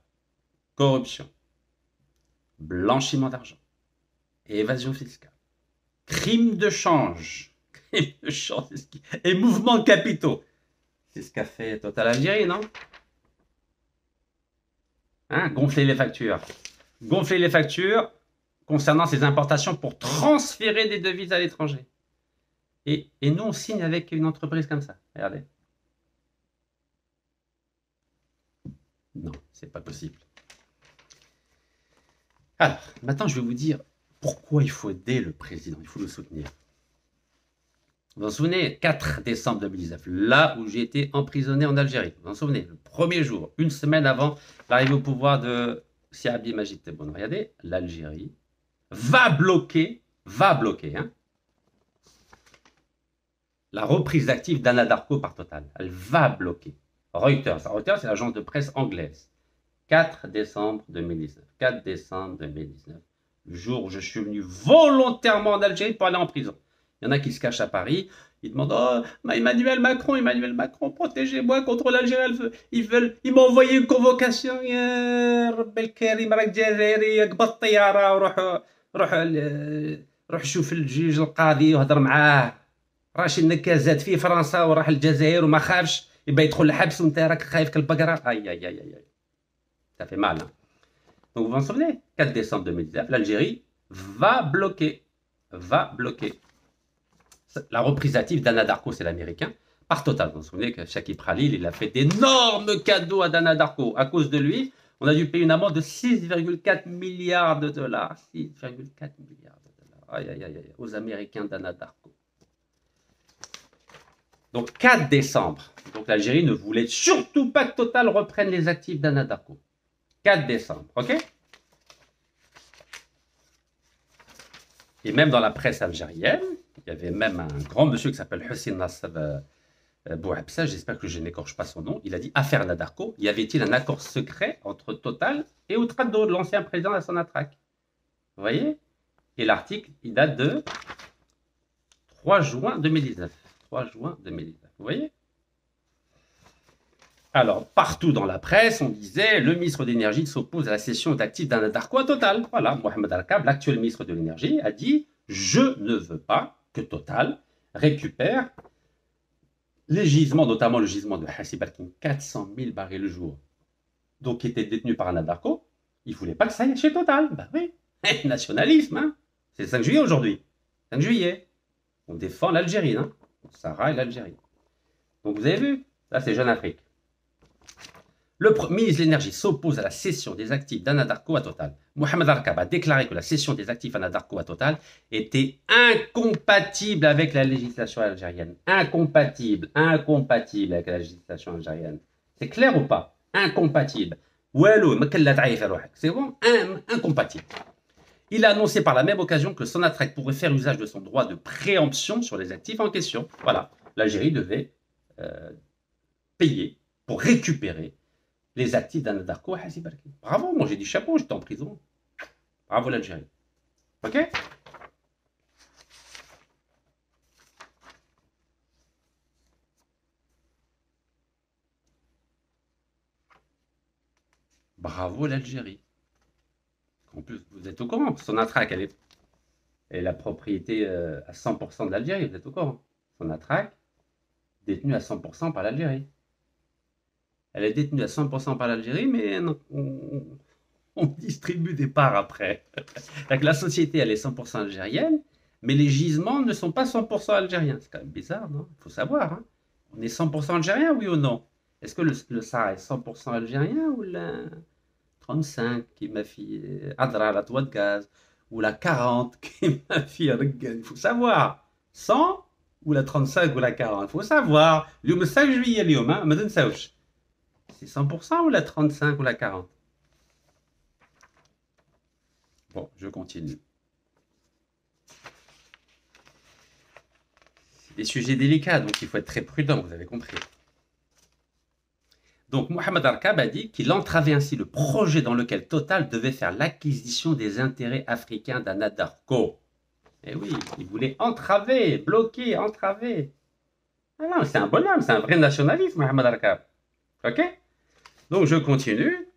corruption, blanchiment d'argent, évasion fiscale, crime de change, et mouvement de capitaux. C'est ce qu'a fait Total Algérie, non? Hein? Gonfler les factures. Gonfler les factures concernant ces importations pour transférer des devises à l'étranger. Et nous, on signe avec une entreprise comme ça. Regardez. Non, c'est pas possible. Alors, maintenant, je vais vous dire pourquoi il faut aider le président, il faut le soutenir. Vous vous souvenez, 4 décembre 2019, là où j'ai été emprisonné en Algérie. Vous vous souvenez, le premier jour, une semaine avant l'arrivée au pouvoir de Nasser Abdelmajid Tebboune. Regardez, l'Algérie va bloquer, hein, la reprise d'actifs d'Anadarko par Total. Elle va bloquer. Reuters, c'est l'agence de presse anglaise. 4 décembre 2019. 4 décembre 2019. Le jour où je suis venu volontairement en Algérie pour aller en prison. Il y en a qui se cachent à Paris. Il demande, oh, Emmanuel Macron, protégez-moi contre l'Algérie. Ils m'ont envoyé une convocation. يا رب الكريم راك جزائري قبض الطياره روح شوف الجيج القاضي وهضر معاه. راشي النكازات في فرنسا وراح الجزائر وما خافش يبقى يدخل الحبس وانت راك خايف كالبقره. اي اي اي اي ça fait mal. Hein. Donc vous vous en souvenez, 4 décembre 2019, l'Algérie va bloquer la reprise active d'Anna Darko, c'est l'américain, par Total. Vous vous souvenez que Shakib Khalil, il a fait d'énormes cadeaux à Anna Darko. À cause de lui, on a dû payer une amende de 6,4 milliards de dollars. 6,4 milliards de dollars. Aïe, aïe, aïe, aïe, aux Américains d'Anna Darko. Donc 4 décembre. Donc l'Algérie ne voulait surtout pas que Total reprenne les actifs d'Anna Darko. 4 décembre, ok? Et même dans la presse algérienne, il y avait même un grand monsieur qui s'appelle Hussein Nasser Bouhabsa, j'espère que je n'écorche pas son nom, il a dit « Affaire Anna Darko, y avait-il un accord secret entre Total et Ouattara, l'ancien président de la Sonatrach ?» Vous voyez? Et l'article, il date de 3 juin 2019. 3 juin 2019, vous voyez? Alors, partout dans la presse, on disait le ministre de l'Énergie s'oppose à la cession d'actifs d'Anna Darko à Total. Voilà, Mohamed Arkab, l'actuel ministre de l'Énergie, a dit « Je ne veux pas que Total récupère les gisements, notamment le gisement de Hassi Barkin, 400 000 barils le jour, donc qui était détenu par Anna Darko. Il ne voulait pas que ça aille chez Total. Ben oui, nationalisme, hein. C'est le 5 juillet aujourd'hui. 5 juillet. On défend l'Algérie, hein. Sahara et l'Algérie. Donc vous avez vu, là c'est Jeune Afrique. Le ministre de l'Énergie s'oppose à la cession des actifs d'Anna Darko à Total. Mohamed Arkab a déclaré que la cession des actifs d'Anna Darko à Total était incompatible avec la législation algérienne. Incompatible avec la législation algérienne. C'est clair ou pas? Incompatible. C'est bon? Incompatible. Il a annoncé par la même occasion que Sonatrach pourrait faire usage de son droit de préemption sur les actifs en question. Voilà, l'Algérie devait payer pour récupérer les actifs d'Anna Darko à Hassi Barkin. Bravo, moi j'ai dit chapeau, j'étais en prison. Bravo l'Algérie. Ok? Bravo l'Algérie. En plus, vous êtes au courant, Sonatrach, elle est la propriété à 100% de l'Algérie, vous êtes au courant. Sonatrach, détenue à 100% par l'Algérie. Elle est détenue à 100% par l'Algérie, mais on distribue des parts après. La société, elle est 100% algérienne, mais les gisements ne sont pas 100% algériens. C'est quand même bizarre, non? Il faut savoir. Hein. On est 100% algérien, oui ou non? Est-ce que le Sahara est 100% algérien ou la 35 qui m'a fait Adra, la toile de gaz, ou la 40 qui m'a fait Regan? Il faut savoir. 100 ou la 35 ou la 40? Il faut savoir. Le 5 juillet, c'est 100% ou la 35 ou la 40? Bon, je continue. C'est des sujets délicats, donc il faut être très prudent, vous avez compris. Donc Mohamed Arkab a dit qu'il entravait ainsi le projet dans lequel Total devait faire l'acquisition des intérêts africains d'Anna Darko. Eh oui, il voulait entraver, bloquer, entraver. Ah non, c'est un bonhomme, c'est un vrai nationaliste, Mohamed Arkab. Ok? Donc je continue.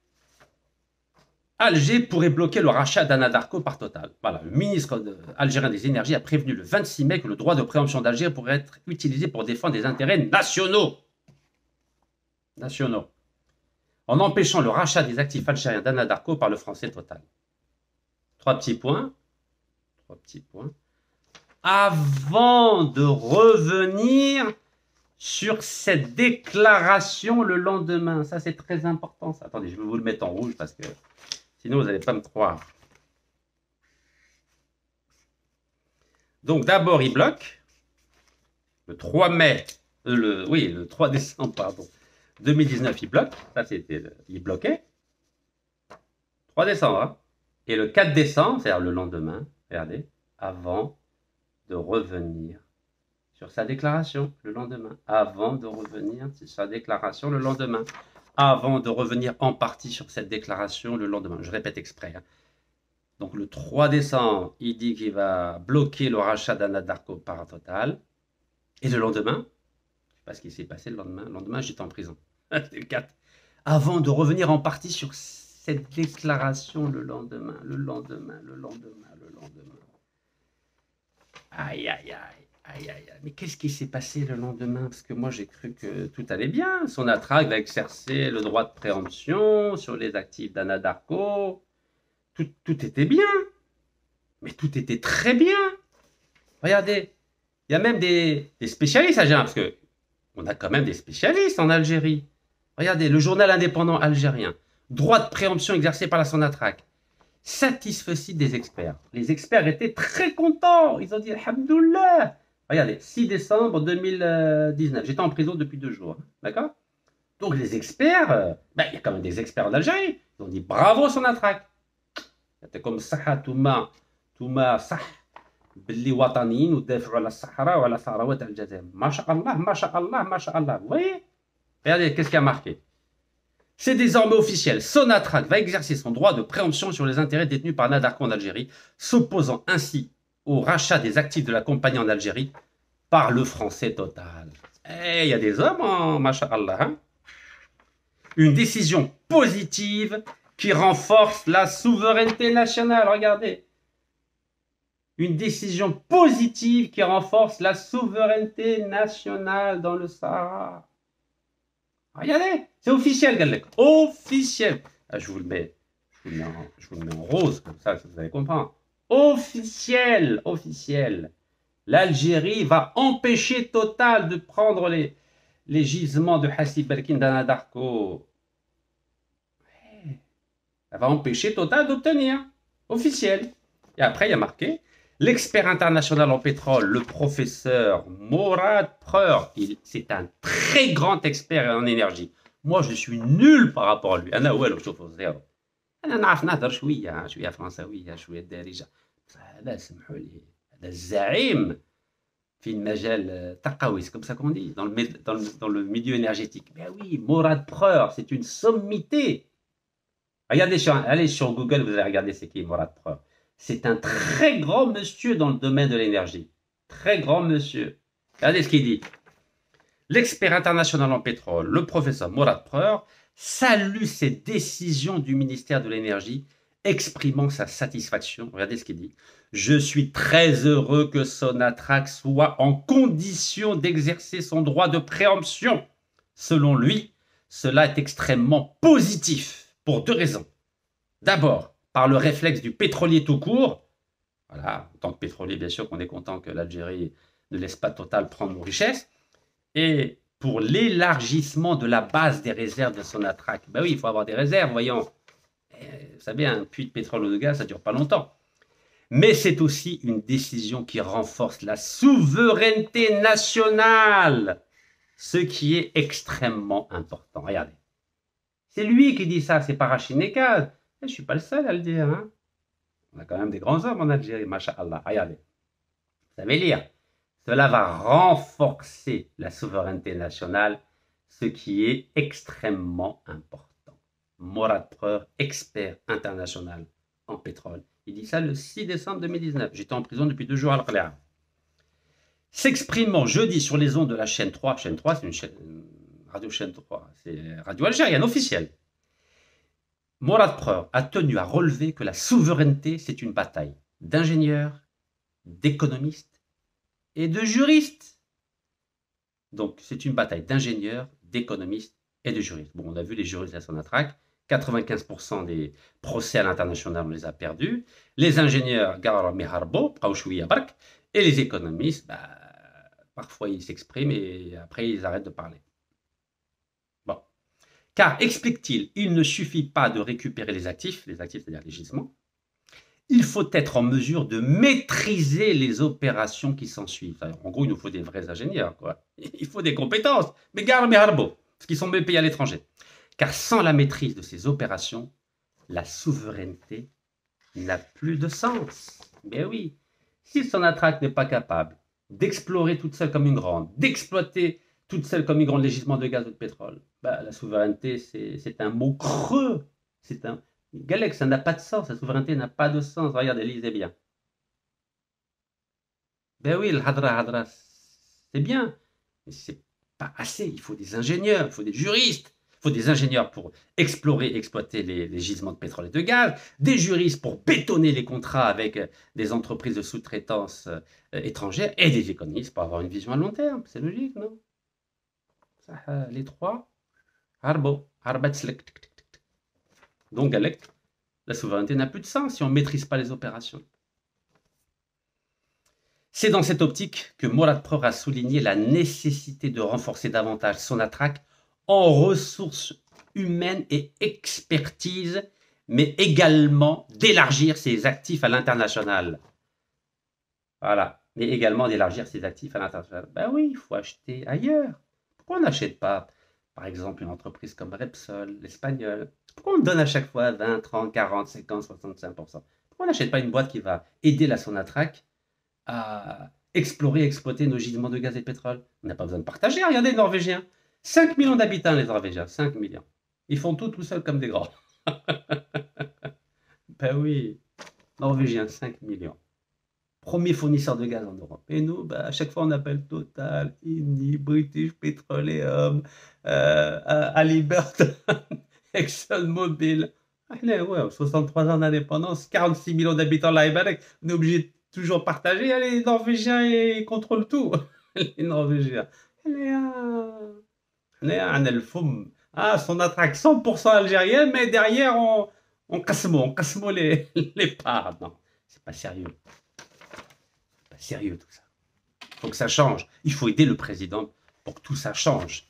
Alger pourrait bloquer le rachat d'Anna Darko par Total. Voilà, le ministre algérien des Énergies a prévenu le 26 mai que le droit de préemption d'Alger pourrait être utilisé pour défendre des intérêts nationaux. En empêchant le rachat des actifs algériens d'Anna Darko par le français Total. Trois petits points. Avant de revenir sur cette déclaration le lendemain. Ça, c'est très important. Ça. Attendez, je vais vous le mettre en rouge parce que sinon, vous n'allez pas me croire. Donc, d'abord, il bloque. Le 3 décembre, pardon. 2019, il bloque. Ça, c'était... Il bloquait. 3 décembre. Hein. Et le 4 décembre, c'est-à-dire le lendemain, regardez, avant de revenir sur sa déclaration le lendemain. Avant de revenir sur sa déclaration le lendemain. Avant de revenir en partie sur cette déclaration le lendemain. Je répète exprès. Hein. Donc le 3 décembre, il dit qu'il va bloquer le rachat d'Anna Darko par Total. Et le lendemain, je ne sais pas ce qui s'est passé le lendemain. Le lendemain, j'étais en prison. C'était le 4. Avant de revenir en partie sur cette déclaration le lendemain. Aïe, aïe, aïe. Aïe, aïe, aïe. Mais qu'est-ce qui s'est passé le lendemain? Parce que moi, j'ai cru que tout allait bien. Sonatrach va exercer le droit de préemption sur les actifs d'Anadarko. Tout était bien. Mais tout était très bien. Regardez, il y a même des spécialistes algériens, parce que on a quand même des spécialistes en Algérie. Regardez, le journal indépendant algérien, droit de préemption exercé par la Sonatrach, satisfait des experts. Les experts étaient très contents. Ils ont dit Alhamdoulilah. Regardez, 6 décembre 2019. J'étais en prison depuis 2 jours. D'accord? Donc les experts, il y a quand même des experts en Algérie. Ils ont dit bravo Sonatrach. C'était comme ça, Touma, صح باللي وطنيين ودافعوا على الصحراء وعلى ثروات الجزائر. ما شاء الله, ما شاء الله, ما شاء الله. Vous voyez? Regardez, qu'est-ce qui a marqué? C'est désormais officiel. Sonatrach va exercer son droit de préemption sur les intérêts détenus par Anadarko en Algérie, s'opposant ainsi au rachat des actifs de la compagnie en Algérie par le français Total. Il y a des hommes en Masha'Allah. Hein? Une décision positive qui renforce la souveraineté nationale. Regardez. Une décision positive qui renforce la souveraineté nationale dans le Sahara. Regardez, c'est officiel, Galek. Officiel. Ah, je vous le mets en rose, comme ça vous allez comprendre. Officiel, officiel. L'Algérie va empêcher Total de prendre les gisements de Hassi Berkin d'Anadarko. Elle va empêcher Total d'obtenir. Officiel. Et après, il y a marqué l'expert international en pétrole, le professeur Morad Preur. C'est un très grand expert en énergie. Moi, je suis nul par rapport à lui. أنا والو شوفوا زيرو. أنا نعرف نهضر شوية فرنساوية شوية دارجة. هذا اسمحوا لي هذا الزعيم في المجال التقوي, c'est comme ça qu'on dit, dans le milieu énergétique. Ben oui, Morad Preur, c'est une sommité. Regardez, allez sur Google, vous allez regarder c'est qui Morad Preur. C'est un très grand monsieur dans le domaine de l'énergie. Très grand monsieur. Regardez ce qu'il dit. L'expert international en pétrole, le professeur Morad Preur, salue ces décisions du ministère de l'Énergie, exprimant sa satisfaction. Regardez ce qu'il dit. Je suis très heureux que Sonatrach soit en condition d'exercer son droit de préemption. Selon lui, cela est extrêmement positif pour 2 raisons. D'abord, par le réflexe du pétrolier tout court. Voilà, en tant que pétrolier, bien sûr qu'on est content que l'Algérie ne laisse pas Total prendre nos richesses. Et pour l'élargissement de la base des réserves de Sonatrach. Ben oui, il faut avoir des réserves, voyons. Vous savez, un puits de pétrole ou de gaz, ça ne dure pas longtemps. Mais c'est aussi une décision qui renforce la souveraineté nationale, ce qui est extrêmement important. Regardez. C'est lui qui dit ça, c'est pas Rachid Nekad. Je ne suis pas le seul à le dire. Hein. On a quand même des grands hommes en Algérie, masha'Allah. Regardez. Vous savez lire. Cela va renforcer la souveraineté nationale, ce qui est extrêmement important. Morad Preur, expert international en pétrole. Il dit ça le 6 décembre 2019. J'étais en prison depuis 2 jours à Al-Qala'a. S'exprimant jeudi sur les ondes de la chaîne 3. Chaîne 3, c'est une chaîne, radio chaîne 3. C'est radio algérienne officielle. Morad Preur a tenu à relever que la souveraineté, c'est une bataille d'ingénieurs, d'économistes et de juristes. Donc, c'est une bataille d'ingénieurs, d'économistes et de juristes. Bon, on a vu les juristes à Sonatrach. 95% des procès à l'international, on les a perdus. Les ingénieurs, et les économistes, parfois ils s'expriment et après ils arrêtent de parler. Bon. Car, explique-t-il, il ne suffit pas de récupérer les actifs c'est-à-dire les gisements. Il faut être en mesure de maîtriser les opérations qui s'ensuivent. En gros, il nous faut des vrais ingénieurs, quoi. Il faut des compétences. Mais parce qu'ils sont mieux payés à l'étranger. Car sans la maîtrise de ces opérations, la souveraineté n'a plus de sens. Mais oui, si Sonatrach n'est pas capable d'explorer toute seule comme une grande, d'exploiter toute seule comme une grande les gisements de gaz ou de pétrole, la souveraineté, c'est un mot creux. C'est un... Galek, ça n'a pas de sens. La souveraineté n'a pas de sens. Regardez, lisez bien. Ben oui, le hadra, c'est bien, mais c'est pas assez. Il faut des ingénieurs, il faut des juristes, il faut des ingénieurs pour explorer, exploiter les gisements de pétrole et de gaz, des juristes pour bétonner les contrats avec des entreprises de sous-traitance étrangères et des économistes pour avoir une vision à long terme. C'est logique, non? Ça, les trois, donc, la souveraineté n'a plus de sens si on ne maîtrise pas les opérations. C'est dans cette optique que Mourad Preur a souligné la nécessité de renforcer davantage Sonatrach en ressources humaines et expertise, mais également d'élargir ses actifs à l'international. Voilà, mais également d'élargir ses actifs à l'international. Ben oui, il faut acheter ailleurs. Pourquoi on n'achète pas, par exemple, une entreprise comme Repsol, l'espagnol? Pourquoi on donne à chaque fois 20, 30, 40, 50, 65%? Pourquoi on n'achète pas une boîte qui va aider la Sonatrach à explorer, exploiter nos gisements de gaz et de pétrole? On n'a pas besoin de partager. Regardez les Norvégiens. 5 millions d'habitants, les Norvégiens. 5 millions. Ils font tout seuls comme des grands. Ben oui. Norvégiens, 5 millions. Premier fournisseur de gaz en Europe. Et nous, ben, à chaque fois, on appelle Total, Eni, British Petroleum, Halliburton, ExxonMobil. Allez, ouais, 63 ans d'indépendance, 46 millions d'habitants là, on est obligé de toujours partager. Allez, les Norvégiens, ils contrôlent tout. Les Norvégiens. Son attraque 100% algérienne, mais derrière, on casse les parts. Non, c'est pas sérieux. C'est pas sérieux tout ça. Il faut que ça change. Il faut aider le président pour que tout ça change.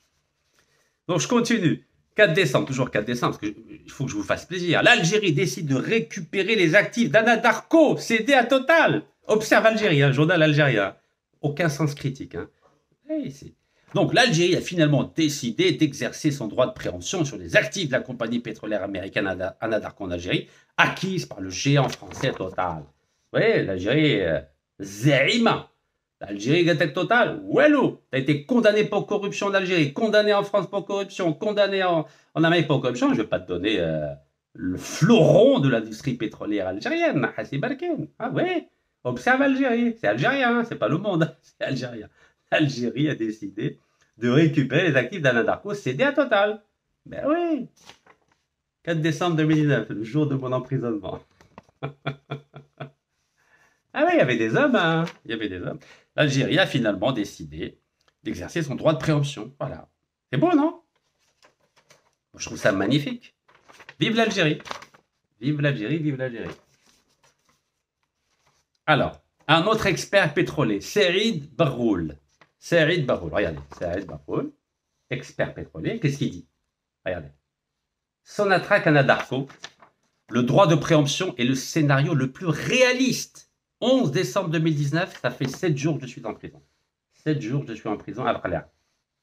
Donc, je continue. 4 décembre, toujours 4 décembre, parce qu'il faut que je vous fasse plaisir. L'Algérie décide de récupérer les actifs d'Anadarko, cédés à Total. Observe Algérie, un journal algérien. Aucun sens critique. Hein. Donc l'Algérie a finalement décidé d'exercer son droit de préemption sur les actifs de la compagnie pétrolière américaine Anadarko en Algérie, acquise par le géant français Total. Vous voyez, l'Algérie, Zéima. L'Algérie, Gatek Total, Wallo, tu as été condamné pour corruption en Algérie, condamné en France pour corruption, condamné en Amérique pour corruption. Je ne vais pas te donner le fleuron de l'industrie pétrolière algérienne, Hassi Barkin. Ah oui, observe Algérie, c'est algérien, c'est pas le monde, c'est algérien. L'Algérie a décidé de récupérer les actifs d'Anadarko cédés à Total. Ben oui, 4 décembre 2019, le jour de mon emprisonnement. Ah oui, il y avait des hommes, hein. Il y avait des hommes. L'Algérie a finalement décidé d'exercer son droit de préemption. Voilà. C'est beau, non? Je trouve ça magnifique. Vive l'Algérie. Vive l'Algérie, vive l'Algérie. Alors, un autre expert pétrolier, Saïd Barroul. Saïd Barroul, regardez. Saïd Barroul, expert pétrolier, qu'est-ce qu'il dit? Regardez. Sonatrach Anadarko, le droit de préemption est le scénario le plus réaliste. 11 décembre 2019, ça fait 7 jours que je suis en prison. 7 jours que je suis en prison à Al-Qalia.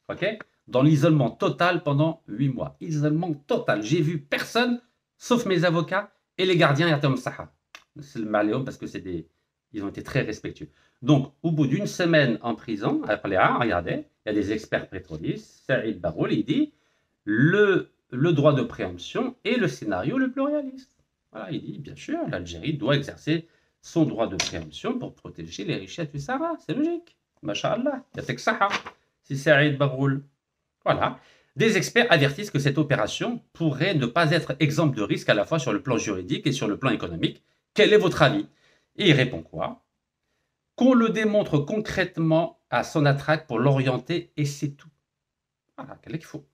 OK? Dans l'isolement total pendant 8 mois. Isolement total. J'ai vu personne, sauf mes avocats et les gardiens Yatom Saha. C'est le maléum parce que ils ont été très respectueux. Donc, au bout d'une semaine en prison, à Al-Qalia, regardez, il y a des experts pétroliers, Saïd Barroul, il dit le droit de préemption est le scénario le plus réaliste. Voilà, il dit, bien sûr, l'Algérie doit exercer son droit de préemption pour protéger les richesses du Sahara. C'est logique. Masha'Allah. Yatek Saha. C'est Saïd Barroul. Voilà. Des experts avertissent que cette opération pourrait ne pas être exempte de risque à la fois sur le plan juridique et sur le plan économique. Quel est votre avis? Et il répond quoi? Qu'on le démontre concrètement à Sonatrach pour l'orienter et c'est tout. Voilà, quel est qu'il faut.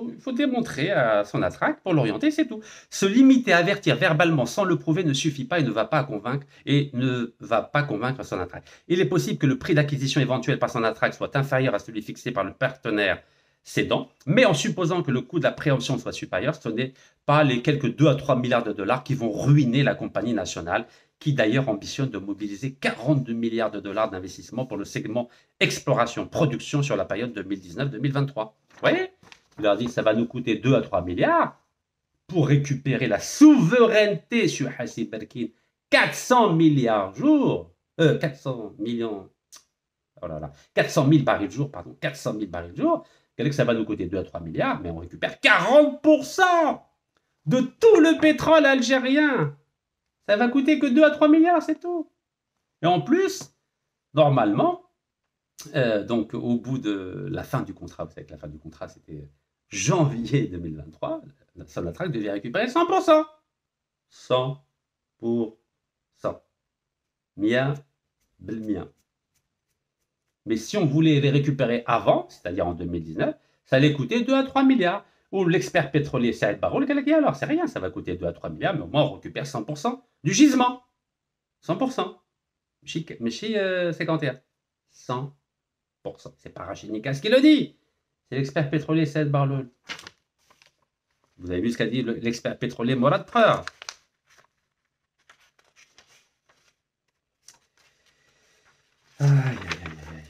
Il faut démontrer à Sonatrach pour l'orienter, c'est tout. Se limiter à avertir verbalement sans le prouver ne suffit pas et ne va pas convaincre Sonatrach. Il est possible que le prix d'acquisition éventuel par Sonatrach soit inférieur à celui fixé par le partenaire cédant, mais en supposant que le coût de la préemption soit supérieur, ce n'est pas les quelques 2 à 3 milliards de dollars qui vont ruiner la compagnie nationale, qui d'ailleurs ambitionne de mobiliser 42 milliards de dollars d'investissement pour le segment exploration-production sur la période 2019-2023. Vous voyez? Il leur dit que ça va nous coûter 2 à 3 milliards pour récupérer la souveraineté sur Hassi Barkin. 400 milliards jour. 400 millions. Oh là là. 400 000 barils jour, pardon. 400 000 barils jour. Quel est que ça va nous coûter 2 à 3 milliards, mais on récupère 40% de tout le pétrole algérien. Ça va coûter que 2 à 3 milliards, c'est tout. Et en plus, normalement, Donc, au bout de la fin du contrat, vous savez que la fin du contrat, c'était janvier 2023, Sonatrach devait récupérer 100%. 100%. Mia, mien. Mais si on voulait les récupérer avant, c'est-à-dire en 2019, ça allait coûter 2 à 3 milliards. Ou l'expert pétrolier Saïd Baroul, alors c'est rien, ça va coûter 2 à 3 milliards, mais au moins on récupère 100% du gisement. 100%. Mais chez 51. 100%. C'est pas Rachid Nikas qui le dit. C'est l'expert pétrolier Saïd Baroul. Vous avez vu ce qu'a dit l'expert pétrolier Morad Treur. Aïe, aïe, aïe, aïe.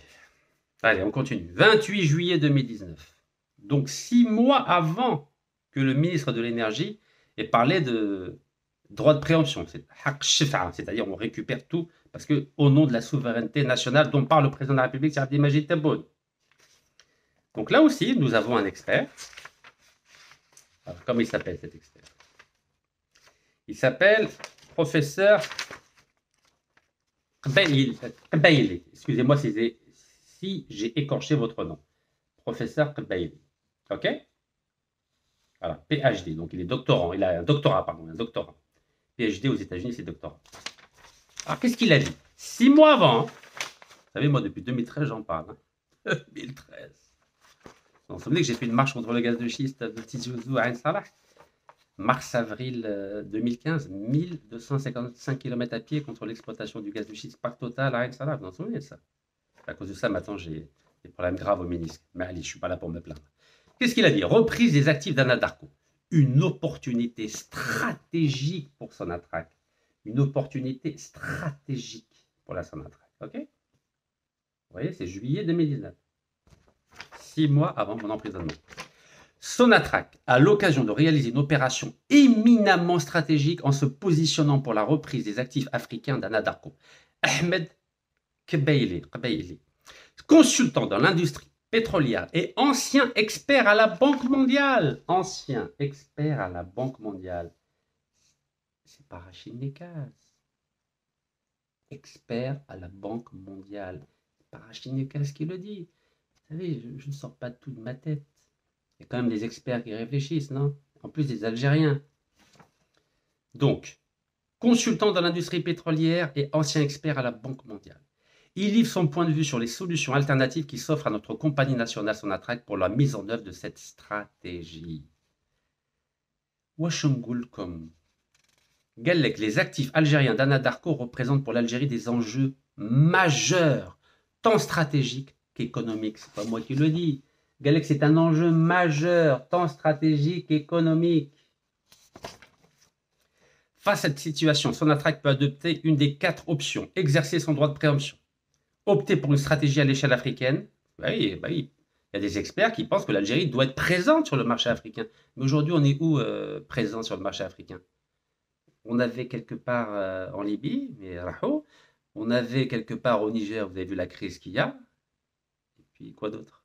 Allez, on continue. 28 juillet 2019. Donc 6 mois avant que le ministre de l'énergie ait parlé de droit de préemption, c'est-à-dire on récupère tout parce que au nom de la souveraineté nationale dont parle le président de la République, c'est Abdelmajid Tebboune. Donc là aussi, nous avons un expert. Alors, comment il s'appelle cet expert? Il s'appelle professeur Qbaili. Excusez-moi si j'ai écorché votre nom. Professeur Qbaili. OK? Voilà, PhD. Donc il est doctorant. Il a un doctorat, pardon, un doctorat. PhD aux États-Unis, c'est doctorat. Alors qu'est-ce qu'il a dit? 6 mois avant. Vous savez, moi, depuis 2013, j'en parle. 2013. Vous vous souvenez que j'ai fait une marche contre le gaz de schiste de Tizi Ouzou à Ain Salah? Mars-avril 2015, 1255 km à pied contre l'exploitation du gaz de schiste Parc Total à Ain Salah. Vous vous souvenez de ça? À cause de ça, maintenant, j'ai des problèmes graves au ménisque. Mais allez, je ne suis pas là pour me plaindre. Qu'est-ce qu'il a dit? Reprise des actifs d'Anadarko. Une opportunité stratégique pour Sonatrach. Une opportunité stratégique pour la Sonatrach. OK? Vous voyez, c'est juillet 2019. 6 mois avant mon emprisonnement. Sonatrach a l'occasion de réaliser une opération éminemment stratégique en se positionnant pour la reprise des actifs africains d'Anadarko. Ahmed Qbaili, consultant dans l'industrie pétrolière et ancien expert à la Banque mondiale. Ancien expert à la Banque mondiale. C'est pas Rachid Nekaz. Expert à la Banque mondiale. C'est pas Rachid Nekaz qui le dit. Vous savez, je ne sors pas tout de ma tête. Il y a quand même des experts qui réfléchissent, non? En plus des Algériens. Donc, consultant dans l'industrie pétrolière et ancien expert à la Banque mondiale. Il livre son point de vue sur les solutions alternatives qui s'offrent à notre compagnie nationale Sonatrach pour la mise en œuvre de cette stratégie. Washington, Galek, les actifs algériens d'Anadarko représentent pour l'Algérie des enjeux majeurs, tant stratégiques qu'économiques. C'est pas moi qui le dis. Galek, c'est un enjeu majeur, tant stratégique qu'économique. Face à cette situation, Sonatrach peut adopter une des 4 options. Exercer son droit de préemption. Opter pour une stratégie à l'échelle africaine. Oui. Il y a des experts qui pensent que l'Algérie doit être présente sur le marché africain. Mais aujourd'hui, on est où présent sur le marché africain? On avait quelque part en Libye, mais Raho. On avait quelque part au Niger, vous avez vu la crise qu'il y a. Et puis quoi d'autre?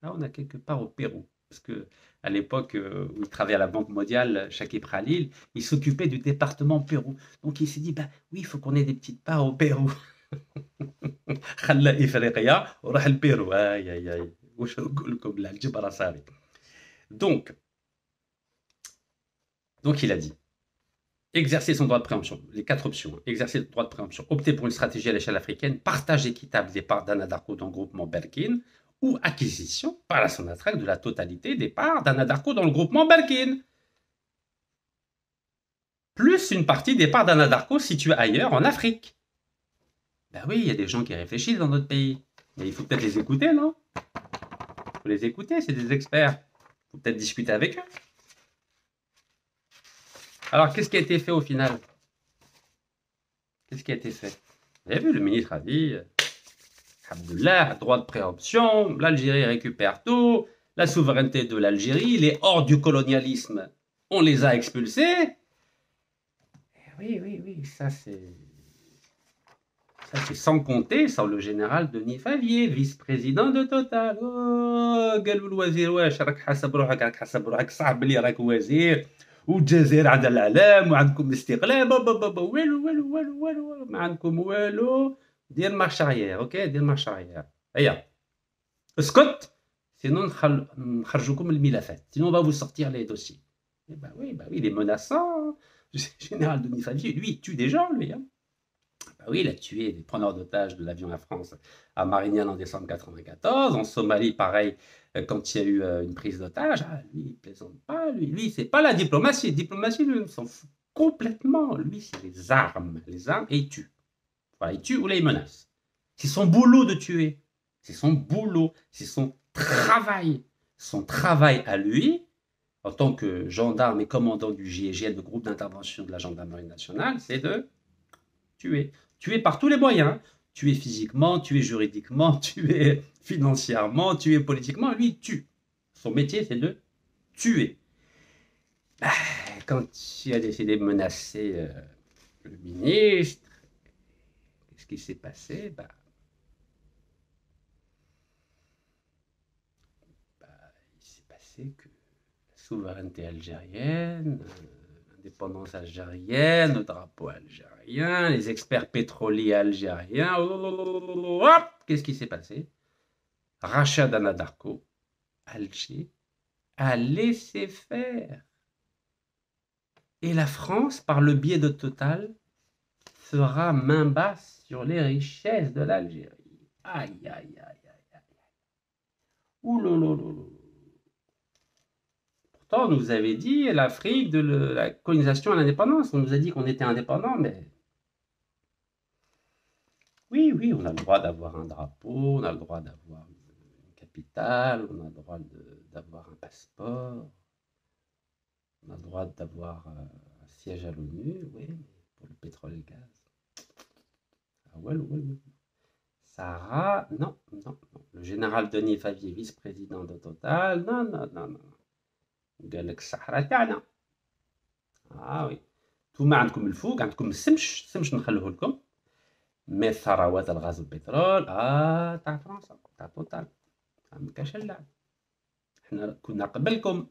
Là, on a quelque part au Pérou. Parce qu'à l'époque où il travaillait à la Banque mondiale, Chakib Khalil, il s'occupait du département Pérou. Donc il s'est dit, bah oui, il faut qu'on ait des petites parts au Pérou. خلى إفريقيا وراح البيرو. aïe. واش نقول لكم لا الجبرة صاري. Donc il a dit, exercer son droit de préemption, les 4 options, exercer le droit de préemption, opter pour une stratégie à l'échelle africaine, partage équitable des parts d'Anadarko dans le groupement Berkin, ou acquisition par la Sonatrach de la totalité des parts d'Anadarko dans le groupement Berkin, plus une partie des parts d'Anadarko situées ailleurs en Afrique. Ben oui, il y a des gens qui réfléchissent dans notre pays, mais il faut peut-être les écouter, non? Il faut les écouter, c'est des experts. Il faut peut-être discuter avec eux. Alors, qu'est-ce qui a été fait au final? Qu'est-ce qui a été fait? Vous avez vu, le ministre a dit, Alhamdoulilah, droit de préemption, l'Algérie récupère tout, la souveraineté de l'Algérie, les hordes du colonialisme, on les a expulsés. Oui, ça c'est sans compter sur le général Denis Favier, vice-président de Total. Oh, قالوا الوزير واش راك حاسب روحك صعب اللي راك وزير والجزائر عندها العلام وعندكم الاستقلال والو والو والو والو ما عندكم والو. دير مارش اريير. اوكي دير مارش اريير. هيا اسكت سينو نخرجوكم من الملفات سينو va vous sortir les dossiers. Bah oui, il est menaçant. Général Denis Favier, lui, il tue des gens, lui. Hein. Bah oui, il a tué des preneurs d'otages de l'avion Air France à Marignane en décembre 94. En Somalie, pareil, quand il y a eu une prise d'otage. Ah, lui, il plaisante pas. Lui c'est pas la diplomatie. La diplomatie, lui, s'en fout complètement. Lui, c'est les armes. Les armes, et il tue. Voilà, il tue ou là, il menace. C'est son boulot de tuer. C'est son boulot. C'est son travail. Son travail à lui, en tant que gendarme et commandant du GIGN, le groupe d'intervention de la gendarmerie nationale, c'est de tuer. Tuer par tous les moyens. Tuer physiquement, tuer juridiquement, tuer financièrement, tuer politiquement. Lui, il tue. Son métier, c'est de tuer. Quand il a décidé de menacer le ministre, qu'est-ce qui s'est passé? Il s'est passé que la souveraineté algérienne, l'indépendance algérienne, le drapeau algérien, les experts pétroliers algériens, hop, qu'est-ce qui s'est passé? Rachid Anadarko, Alger, a laissé faire. Et la France, par le biais de Total, fera main basse sur les richesses de l'Algérie. Aïe, aïe, aïe, aïe, aïe. Ouloulou. Pourtant, on nous avait dit l'Afrique de la colonisation à l'indépendance. On nous a dit qu'on était indépendant, mais... Oui, on a le droit d'avoir un drapeau, on a le droit d'avoir une capitale, on a le droit d'avoir un passeport, on a le droit d'avoir un siège à l'ONU, oui, mais pour le pétrole et le gaz. Ah ouais. Sarah, non. Le général Denis Favier, vice-président de Total, non. قال لك الصحراء تاعنا. وي نتوما عندكم الفوق، عندكم السمش نخلوه لكم، مي ثروات الغاز والبترول تاع فرنسا تاع توتال ما كاش اللعب. حنا كنا قبلكم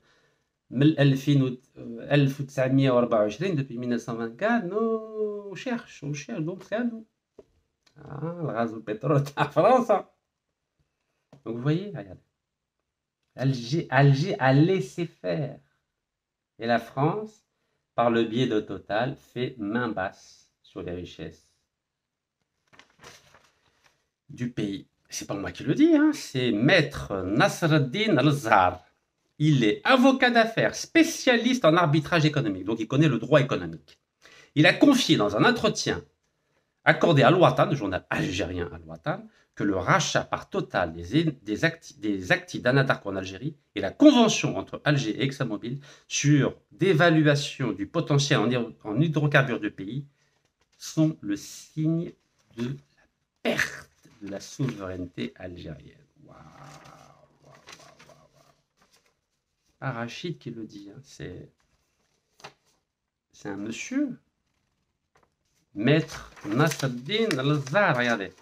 من 1924 depuis 1924 نو شيرش دونك سالو الغاز والبترول تاع فرنسا. Donc vous voyez, regardez. Alger a laissé faire. Et la France, par le biais de Total, fait main basse sur les richesses du pays. C'est pas moi qui le dis, hein, c'est Maître Nasreddin Al-Zahar. Il est avocat d'affaires, spécialiste en arbitrage économique, donc il connaît le droit économique. Il a confié dans un entretien accordé à Al-Watan, le journal algérien Al-Watan, que le rachat par Total des actifs d'Anadarko en Algérie et la convention entre Alger et ExxonMobil sur d'évaluation du potentiel en hydrocarbures du pays sont le signe de la perte de la souveraineté algérienne. Waouh. Pas Rachid qui le dit, hein, c'est un monsieur. Maître Nasreddin Al-Zahar, regardez.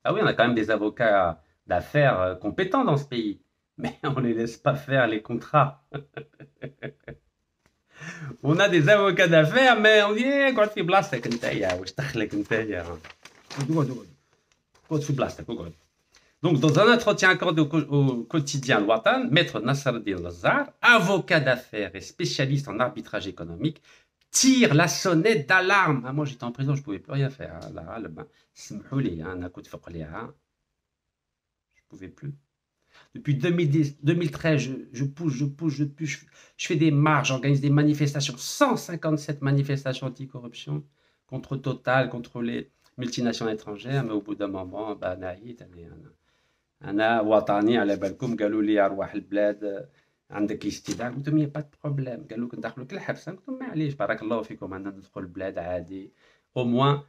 Ah oui, on a quand même des avocats d'affaires compétents dans ce pays, mais on ne les laisse pas faire les contrats. On a des avocats d'affaires, mais on dit قعد في بلاصتك نتايا واش دخلك نتايا قعد في بلاصتك اقعد. Donc, dans un entretien accordé au quotidien Al-Watan, Maître Nasreddin Al-Zahar, avocat d'affaires et spécialiste en arbitrage économique, tire la sonnette d'alarme. Moi, j'étais en prison, je ne pouvais plus rien faire. Là, je ne pouvais plus. Depuis 2013, je pousse, je fais des marches, j'organise des manifestations, 157 manifestations anticorruption contre Total, contre les multinationales étrangères, mais au bout d'un moment, نعيت أنا وطني على بالكم قالوا لي أرواح البلاد عندك استدعاء قلت لهم با بروبليم قالوا لك ندخلوا لك الحبس قلت لهم معليش بارك الله فيكم أنا ندخل البلاد عادي au moins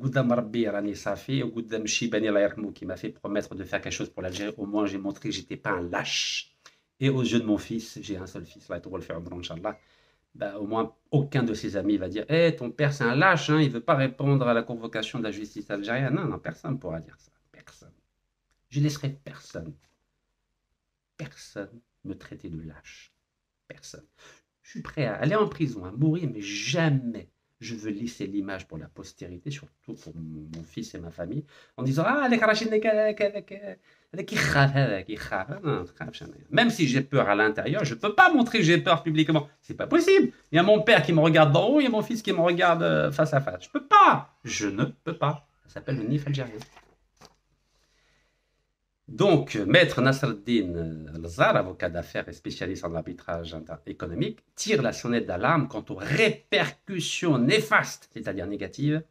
قدام ربي راني صافي وقدام الشيباني الله يرحمه qui m'a fait promettre de faire quelque chose pour l'Algérie au moins j'ai montré que j'étais pas un lâche et aux yeux de mon fils j'ai un seul fils الله يطول في عمره إن شاء الله au moins aucun de ses amis va dire ton père c'est un lâche hein, il veut pas répondre à la convocation de la justice algérienne. Non personne pourra dire ça, personne. Je laisserai personne me traiter de lâche. Personne. Je suis prêt à aller en prison, à mourir, mais jamais je veux laisser l'image pour la postérité, surtout pour mon fils et ma famille, en disant ah avec Rachid même si j'ai peur à l'intérieur, je ne peux pas montrer que j'ai peur publiquement. C'est pas possible. Il y a mon père qui me regarde d'en haut, il y a mon fils qui me regarde face à face. Je peux pas. Je ne peux pas. Ça s'appelle le NIF algérien. Donc, Maître Nasreddin Al-Zar, avocat d'affaires et spécialiste en arbitrage économique, tire la sonnette d'alarme quant aux répercussions néfastes, c'est-à-dire négatives,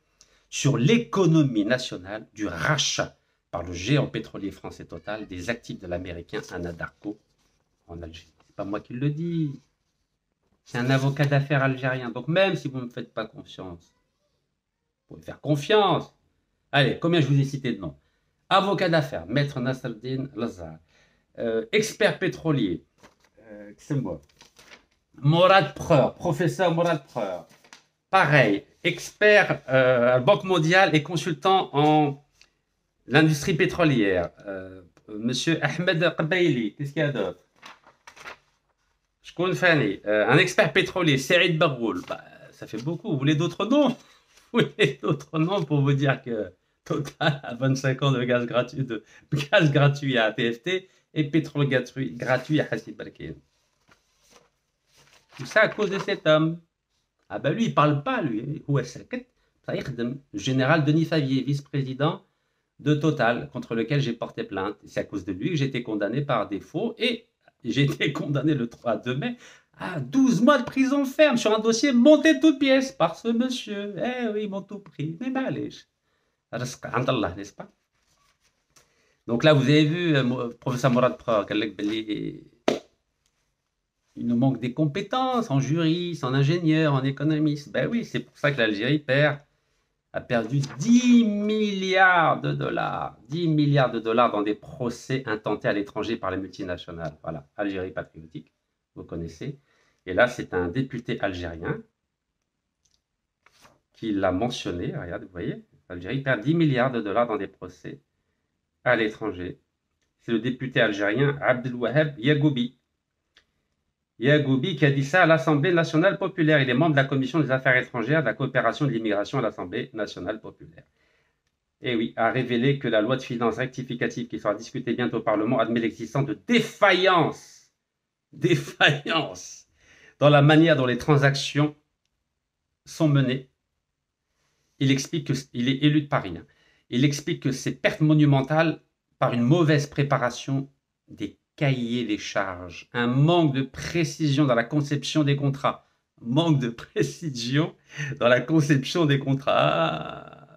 sur l'économie nationale du rachat par le géant pétrolier français Total des actifs de l'américain Anadarko en Algérie. C'est pas moi qui le dis, c'est un avocat d'affaires algérien. Donc même si vous ne me faites pas confiance, vous pouvez faire confiance. Allez, combien je vous ai cité de noms? Avocat d'affaires, Maître Nasreddin Al-Zar, expert pétrolier, c'est moi. Morad Preur, professeur Morad Preur, pareil, expert à la Banque mondiale et consultant en l'industrie pétrolière. Monsieur Ahmed Qabaili, qu'est-ce qu'il y a d'autre? Shkoun Fani, un expert pétrolier, Saïd Baroul. Bah, ça fait beaucoup. Vous voulez d'autres noms? Vous voulez d'autres noms pour vous dire que Total a 25 ans de gaz gratuit à TFT et pétrole gratuit à Hassid Barkin. Tout ça à cause de cet homme. Ah ben lui, il parle pas, lui. Où est-ce que le général Denis Favier, vice-président de Total, contre lequel j'ai porté plainte. C'est à cause de lui que j'ai été condamné par défaut et j'ai été condamné le 3 mai à 12 mois de prison ferme sur un dossier monté de toutes pièces par ce monsieur. Eh oui, ils m'ont tout pris. Mais malèche. N'est-ce pas? Donc là, vous avez vu, professeur Morad Preur, il nous manque des compétences en juriste, en ingénieur, en économiste. Ben oui, c'est pour ça que l'Algérie a perdu 10 milliards de dollars. 10 milliards de dollars dans des procès intentés à l'étranger par les multinationales. Voilà, Algérie patriotique, vous connaissez. Et là, c'est un député algérien qui l'a mentionné. Regardez, vous voyez, l'Algérie perd 10 milliards de dollars dans des procès à l'étranger. C'est le député algérien Abdelwahab Yagoubi. Yagoubi qui a dit ça à l'Assemblée nationale populaire. Il est membre de la Commission des affaires étrangères, de la coopération et de l'immigration à l'Assemblée nationale populaire. Et oui, a révélé que la loi de finances rectificative qui sera discutée bientôt au Parlement admet l'existence de défaillances dans la manière dont les transactions sont menées. Il explique qu'il est élu de Paris. Il explique que ces pertes monumentales par une mauvaise préparation des cahiers des charges, un manque de précision dans la conception des contrats. Manque de précision dans la conception des contrats.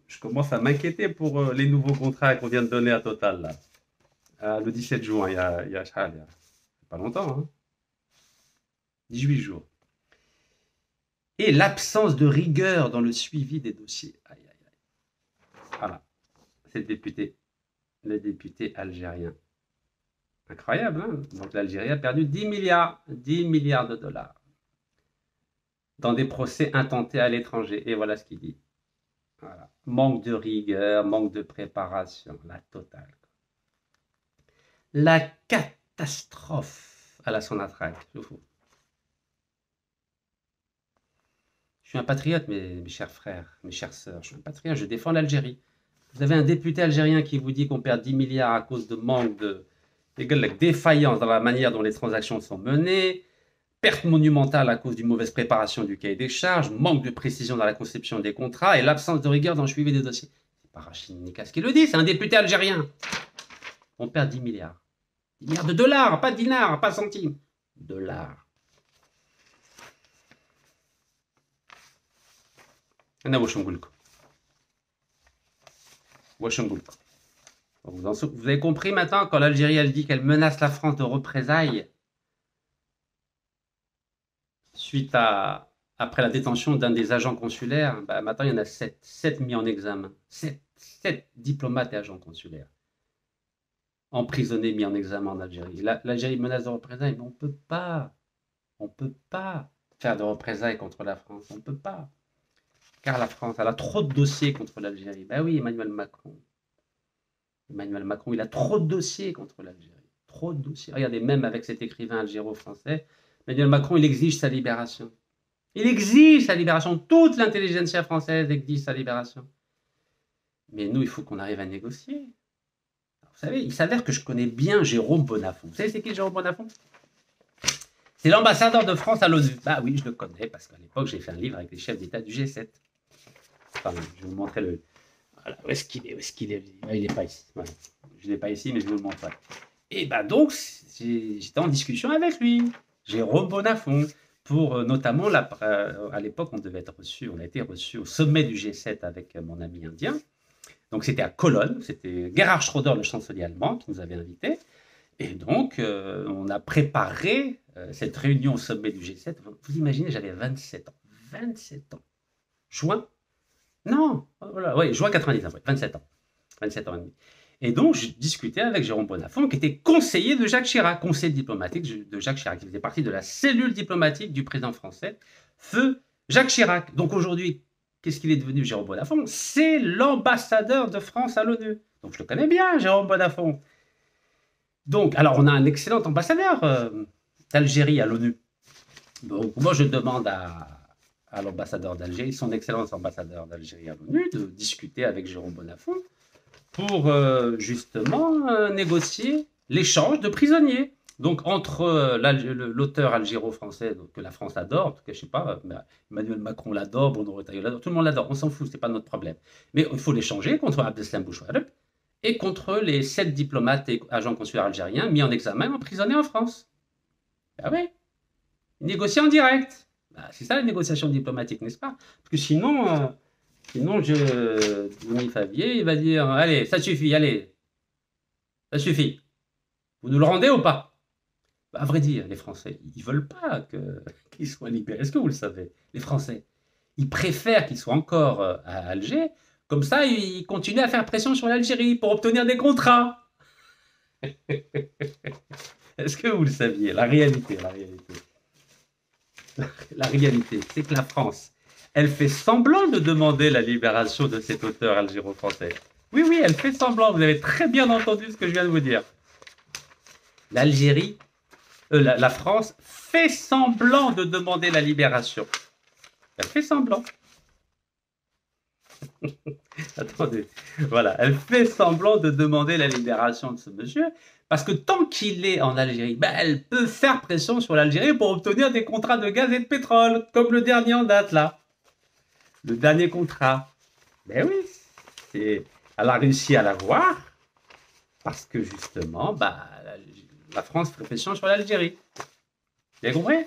Je commence à m'inquiéter pour les nouveaux contrats qu'on vient de donner à Total. Là. Le 17 juin, il y a pas longtemps, hein. 18 jours. Et l'absence de rigueur dans le suivi des dossiers. Aïe, aïe, aïe. Voilà, c'est le député algérien. Incroyable, hein? Donc l'Algérie a perdu 10 milliards de dollars dans des procès intentés à l'étranger. Et voilà ce qu'il dit. Voilà. Manque de rigueur, manque de préparation, la totale. La catastrophe à la Sonatrach. Je suis un patriote, mes chers frères, mes chères sœurs. Je suis un patriote, je défends l'Algérie. Vous avez un député algérien qui vous dit qu'on perd 10 milliards à cause de manque de défaillance dans la manière dont les transactions sont menées, perte monumentale à cause d'une mauvaise préparation du cahier des charges, manque de précision dans la conception des contrats et l'absence de rigueur dans le suivi des dossiers. C'est pas Rachid Nikas qui le dit, c'est un député algérien. On perd 10 milliards. 10 milliards de dollars, pas de dinars, pas de centimes. Dollars. Vous avez compris maintenant, quand l'Algérie elle dit qu'elle menace la France de représailles suite après la détention d'un des agents consulaires, bah, maintenant il y en a 7 mis en examen. 7 diplomates et agents consulaires emprisonnés, mis en examen en Algérie. L'Algérie menace de représailles, mais on ne peut pas faire de représailles contre la France, on ne peut pas. Car la France, elle a trop de dossiers contre l'Algérie. Ben oui, Emmanuel Macron, il a trop de dossiers contre l'Algérie. Trop de dossiers. Regardez, même avec cet écrivain algéro-français, Emmanuel Macron, il exige sa libération. Il exige sa libération. Toute l'intelligentsia française exige sa libération. Mais nous, il faut qu'on arrive à négocier. Vous savez, il s'avère que je connais bien Jérôme Bonnafont. Vous savez, c'est qui Jérôme Bonnafont? C'est l'ambassadeur de France à l'ONU. Bah oui, je le connais, parce qu'à l'époque, j'ai fait un livre avec les chefs d'État du G7. Enfin, je vais vous montrer le... Voilà, où est-ce qu'il est? Où est-ce qu'il est? Ah, il n'est pas ici. Voilà. Je ne l'ai pas ici, mais je vous le montre. Et bah donc, j'étais en discussion avec lui, Jérôme Bonnafont, pour notamment, à l'époque, on a été reçu au sommet du G7 avec mon ami indien. Donc c'était à Cologne, c'était Gerhard Schröder, le chancelier allemand, qui nous avait invités. Et donc, on a préparé cette réunion au sommet du G7. Vous imaginez, j'avais 27 ans. 27 ans. Juin? Non, voilà, oui, juin 99, ouais, 27 ans. 27 ans et demi. Et donc, je discutais avec Jérôme Bonnafont, qui était conseiller de Jacques Chirac, conseiller diplomatique de Jacques Chirac, qui faisait partie de la cellule diplomatique du président français, feu Jacques Chirac. Donc aujourd'hui, qu'est-ce qu'il est devenu, Jérôme Bonnafont? C'est l'ambassadeur de France à l'ONU. Donc je le connais bien, Jérôme Bonnafont. Donc, alors on a un excellent ambassadeur d'Algérie à l'ONU. Donc moi je demande à l'ambassadeur d'Algérie, son excellence ambassadeur d'Algérie à l'ONU, de discuter avec Jérôme Bonnafont pour justement négocier l'échange de prisonniers. Donc entre l'auteur algéro-français que la France adore, en tout cas je sais pas, Emmanuel Macron l'adore, Bruno Retailleau l'adore, tout le monde l'adore, on s'en fout, c'est pas notre problème. Mais il faut l'échanger contre Abdeslam Bouchouareb et contre les 7 diplomates et agents consulaires algériens mis en examen, emprisonnés en France. Ah oui, négocier en direct. Bah, c'est ça la négociation diplomatique, n'est-ce pas? Parce que sinon, Denis Favier, il va dire, allez, ça suffit, allez, ça suffit. Vous nous le rendez ou pas? Bah, à vrai dire, les Français, ils ne veulent pas qu'ils soient libérés. Est-ce que vous le savez? Les Français, ils préfèrent qu'ils soient encore à Alger. Comme ça, ils continuent à faire pression sur l'Algérie pour obtenir des contrats. Est-ce que vous le saviez? La réalité, c'est que la France, elle fait semblant de demander la libération de cet auteur algéro-français. Oui, oui, elle fait semblant. Vous avez très bien entendu ce que je viens de vous dire. L'Algérie, la France fait semblant de demander la libération. Elle fait semblant. Attendez, voilà, elle fait semblant de demander la libération de ce monsieur, parce que tant qu'il est en Algérie, ben, elle peut faire pression sur l'Algérie pour obtenir des contrats de gaz et de pétrole, comme le dernier en date, là. Le dernier contrat. Ben oui, elle a réussi à l'avoir, parce que justement, ben, la France fait pression sur l'Algérie. Vous avez compris?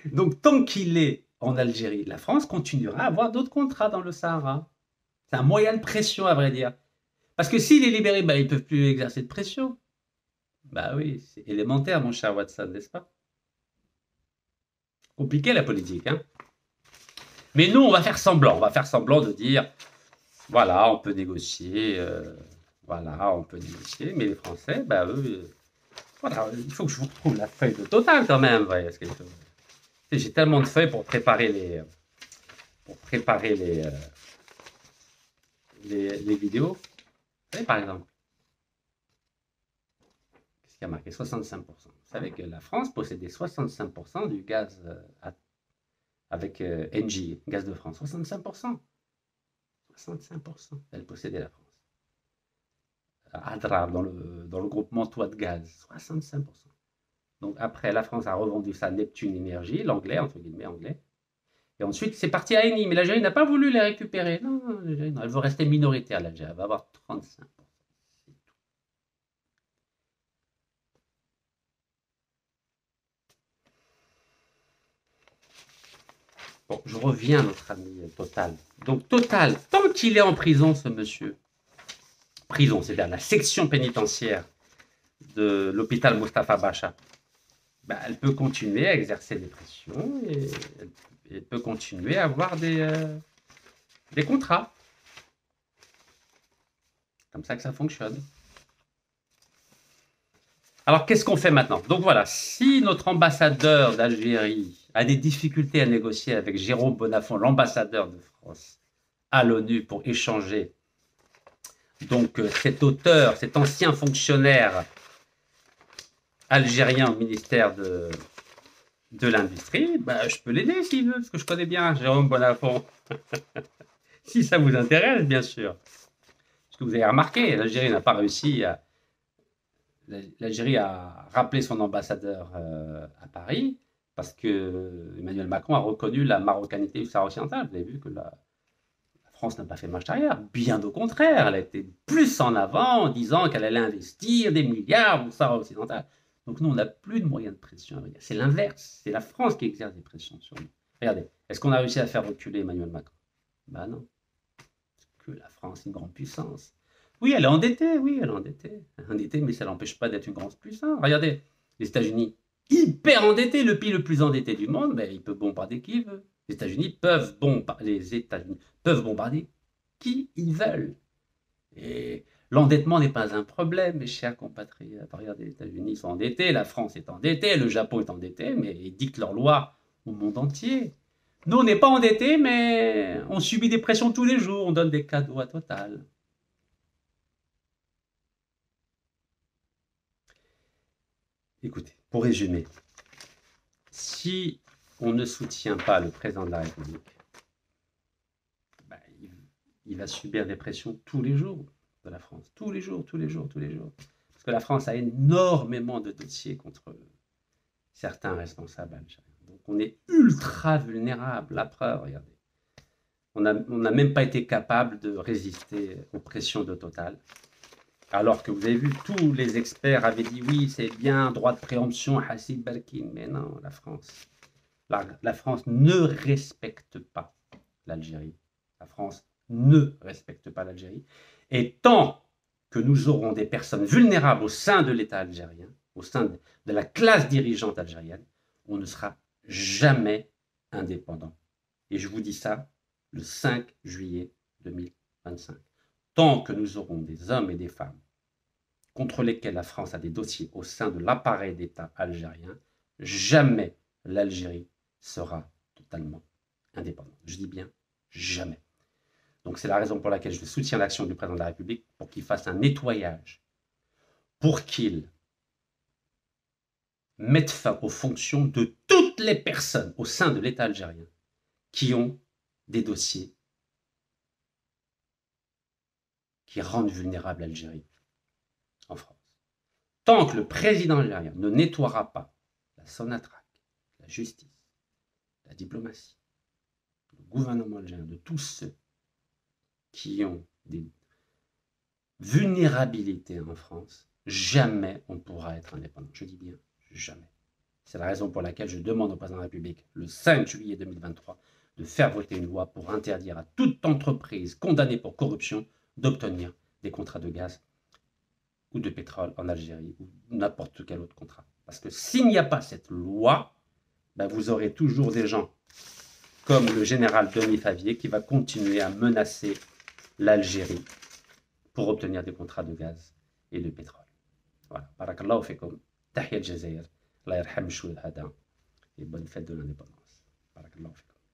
Donc, tant qu'il est en Algérie, la France continuera à avoir d'autres contrats dans le Sahara. C'est un moyen de pression, à vrai dire. Parce que s'il est libéré, ben, ils ne peuvent plus exercer de pression. Bah oui, c'est élémentaire, mon cher Watson, n'est-ce pas? Compliqué la politique, hein? Mais nous, on va faire semblant. On va faire semblant de dire, voilà, on peut négocier. Voilà, on peut négocier. Mais les Français, bah eux, voilà, il faut que je vous retrouve la feuille de Total quand même. Ouais, j'ai tellement de feuilles pour préparer les vidéos. Vous savez, par exemple, qu'est-ce qui a marqué 65%. Vous savez que la France possédait 65% du gaz avec Engie, Gaz de France. 65%. 65%. Elle possédait la France. Adra, dans le groupe Mantois de gaz. 65%. Donc après, la France a revendu ça à Neptune Énergie, l'anglais, entre guillemets anglais. Et ensuite, c'est parti à Eni. Mais l'Algérie n'a pas voulu les récupérer. Non, elle veut rester minoritaire, l'Algérie. Elle va avoir 35%. Bon, je reviens à notre ami Total. Donc Total, tant qu'il est en prison, ce monsieur, prison, c'est-à-dire la section pénitentiaire de l'hôpital Mustapha Bacha, ben, elle peut continuer à exercer des pressions et elle peut continuer à avoir des contrats. Comme ça que ça fonctionne. Alors, qu'est-ce qu'on fait maintenant? Donc voilà, si notre ambassadeur d'Algérie a des difficultés à négocier avec Jérôme Bonnafont, l'ambassadeur de France à l'ONU pour échanger, donc cet auteur, cet ancien fonctionnaire algérien au ministère de l'Industrie, bah, je peux l'aider s'il veut, parce que je connais bien Jérôme Bonafont. Si ça vous intéresse, bien sûr. Parce que vous avez remarqué, l'Algérie n'a pas réussi à... L'Algérie a rappelé son ambassadeur à Paris parce que Emmanuel Macron a reconnu la marocanité du Sahara occidental. Vous avez vu que la France n'a pas fait marche arrière. Bien au contraire, elle a été plus en avant en disant qu'elle allait investir des milliards au Sahara occidental. Donc nous, on n'a plus de moyens de pression. C'est l'inverse. C'est la France qui exerce des pressions sur nous. Regardez, est-ce qu'on a réussi à faire reculer Emmanuel Macron? Ben non. Parce que la France est une grande puissance. Oui, elle est endettée, endettée, mais ça n'empêche pas d'être une grande puissance. Regardez, les États-Unis, hyper endettés, le pays le plus endetté du monde, mais il peut bombarder qui il veut. Les États-Unis peuvent bombarder qui ils veulent. Et l'endettement n'est pas un problème, mes chers compatriotes. Regardez, les États-Unis sont endettés, la France est endettée, le Japon est endetté, mais ils dictent leurs lois au monde entier. Nous, on n'est pas endettés, mais on subit des pressions tous les jours, on donne des cadeaux à Total. Écoutez, pour résumer, si on ne soutient pas le président de la République, ben, il va subir des pressions tous les jours de la France. Tous les jours. Parce que la France a énormément de dossiers contre certains responsables algériens. Donc on est ultra vulnérable. La preuve, regardez. On n'a même pas été capable de résister aux pressions de Total. Alors que vous avez vu, tous les experts avaient dit oui, c'est bien, droit de préemption, Hassid Balkin. Mais non, la France ne respecte pas l'Algérie. La France ne respecte pas l'Algérie. Et tant que nous aurons des personnes vulnérables au sein de l'État algérien, au sein de la classe dirigeante algérienne, on ne sera jamais indépendant. Et je vous dis ça le 5 juillet 2025. Tant que nous aurons des hommes et des femmes contre lesquels la France a des dossiers au sein de l'appareil d'État algérien, jamais l'Algérie sera totalement indépendante. Je dis bien jamais. Donc c'est la raison pour laquelle je soutiens l'action du président de la République pour qu'il fasse un nettoyage, pour qu'il mette fin aux fonctions de toutes les personnes au sein de l'État algérien qui ont des dossiers qui rendent vulnérable l'Algérie en France. Tant que le président algérien ne nettoiera pas la Sonatrach, la justice, la diplomatie, le gouvernement algérien, de tous ceux qui ont des vulnérabilités en France, jamais on pourra être indépendant. Je dis bien jamais. C'est la raison pour laquelle je demande au président de la République, le 5 juillet 2023, de faire voter une loi pour interdire à toute entreprise condamnée pour corruption d'obtenir des contrats de gaz ou de pétrole en Algérie ou n'importe quel autre contrat. Parce que s'il n'y a pas cette loi, ben vous aurez toujours des gens comme le général Denis Favier qui va continuer à menacer l'Algérie pour obtenir des contrats de gaz et de pétrole. Voilà. Barakallahu fikum. Tahiyat Jazair. Allah yarham Chouil Hada. Et bonne fête de l'indépendance. Barakallahu fikum.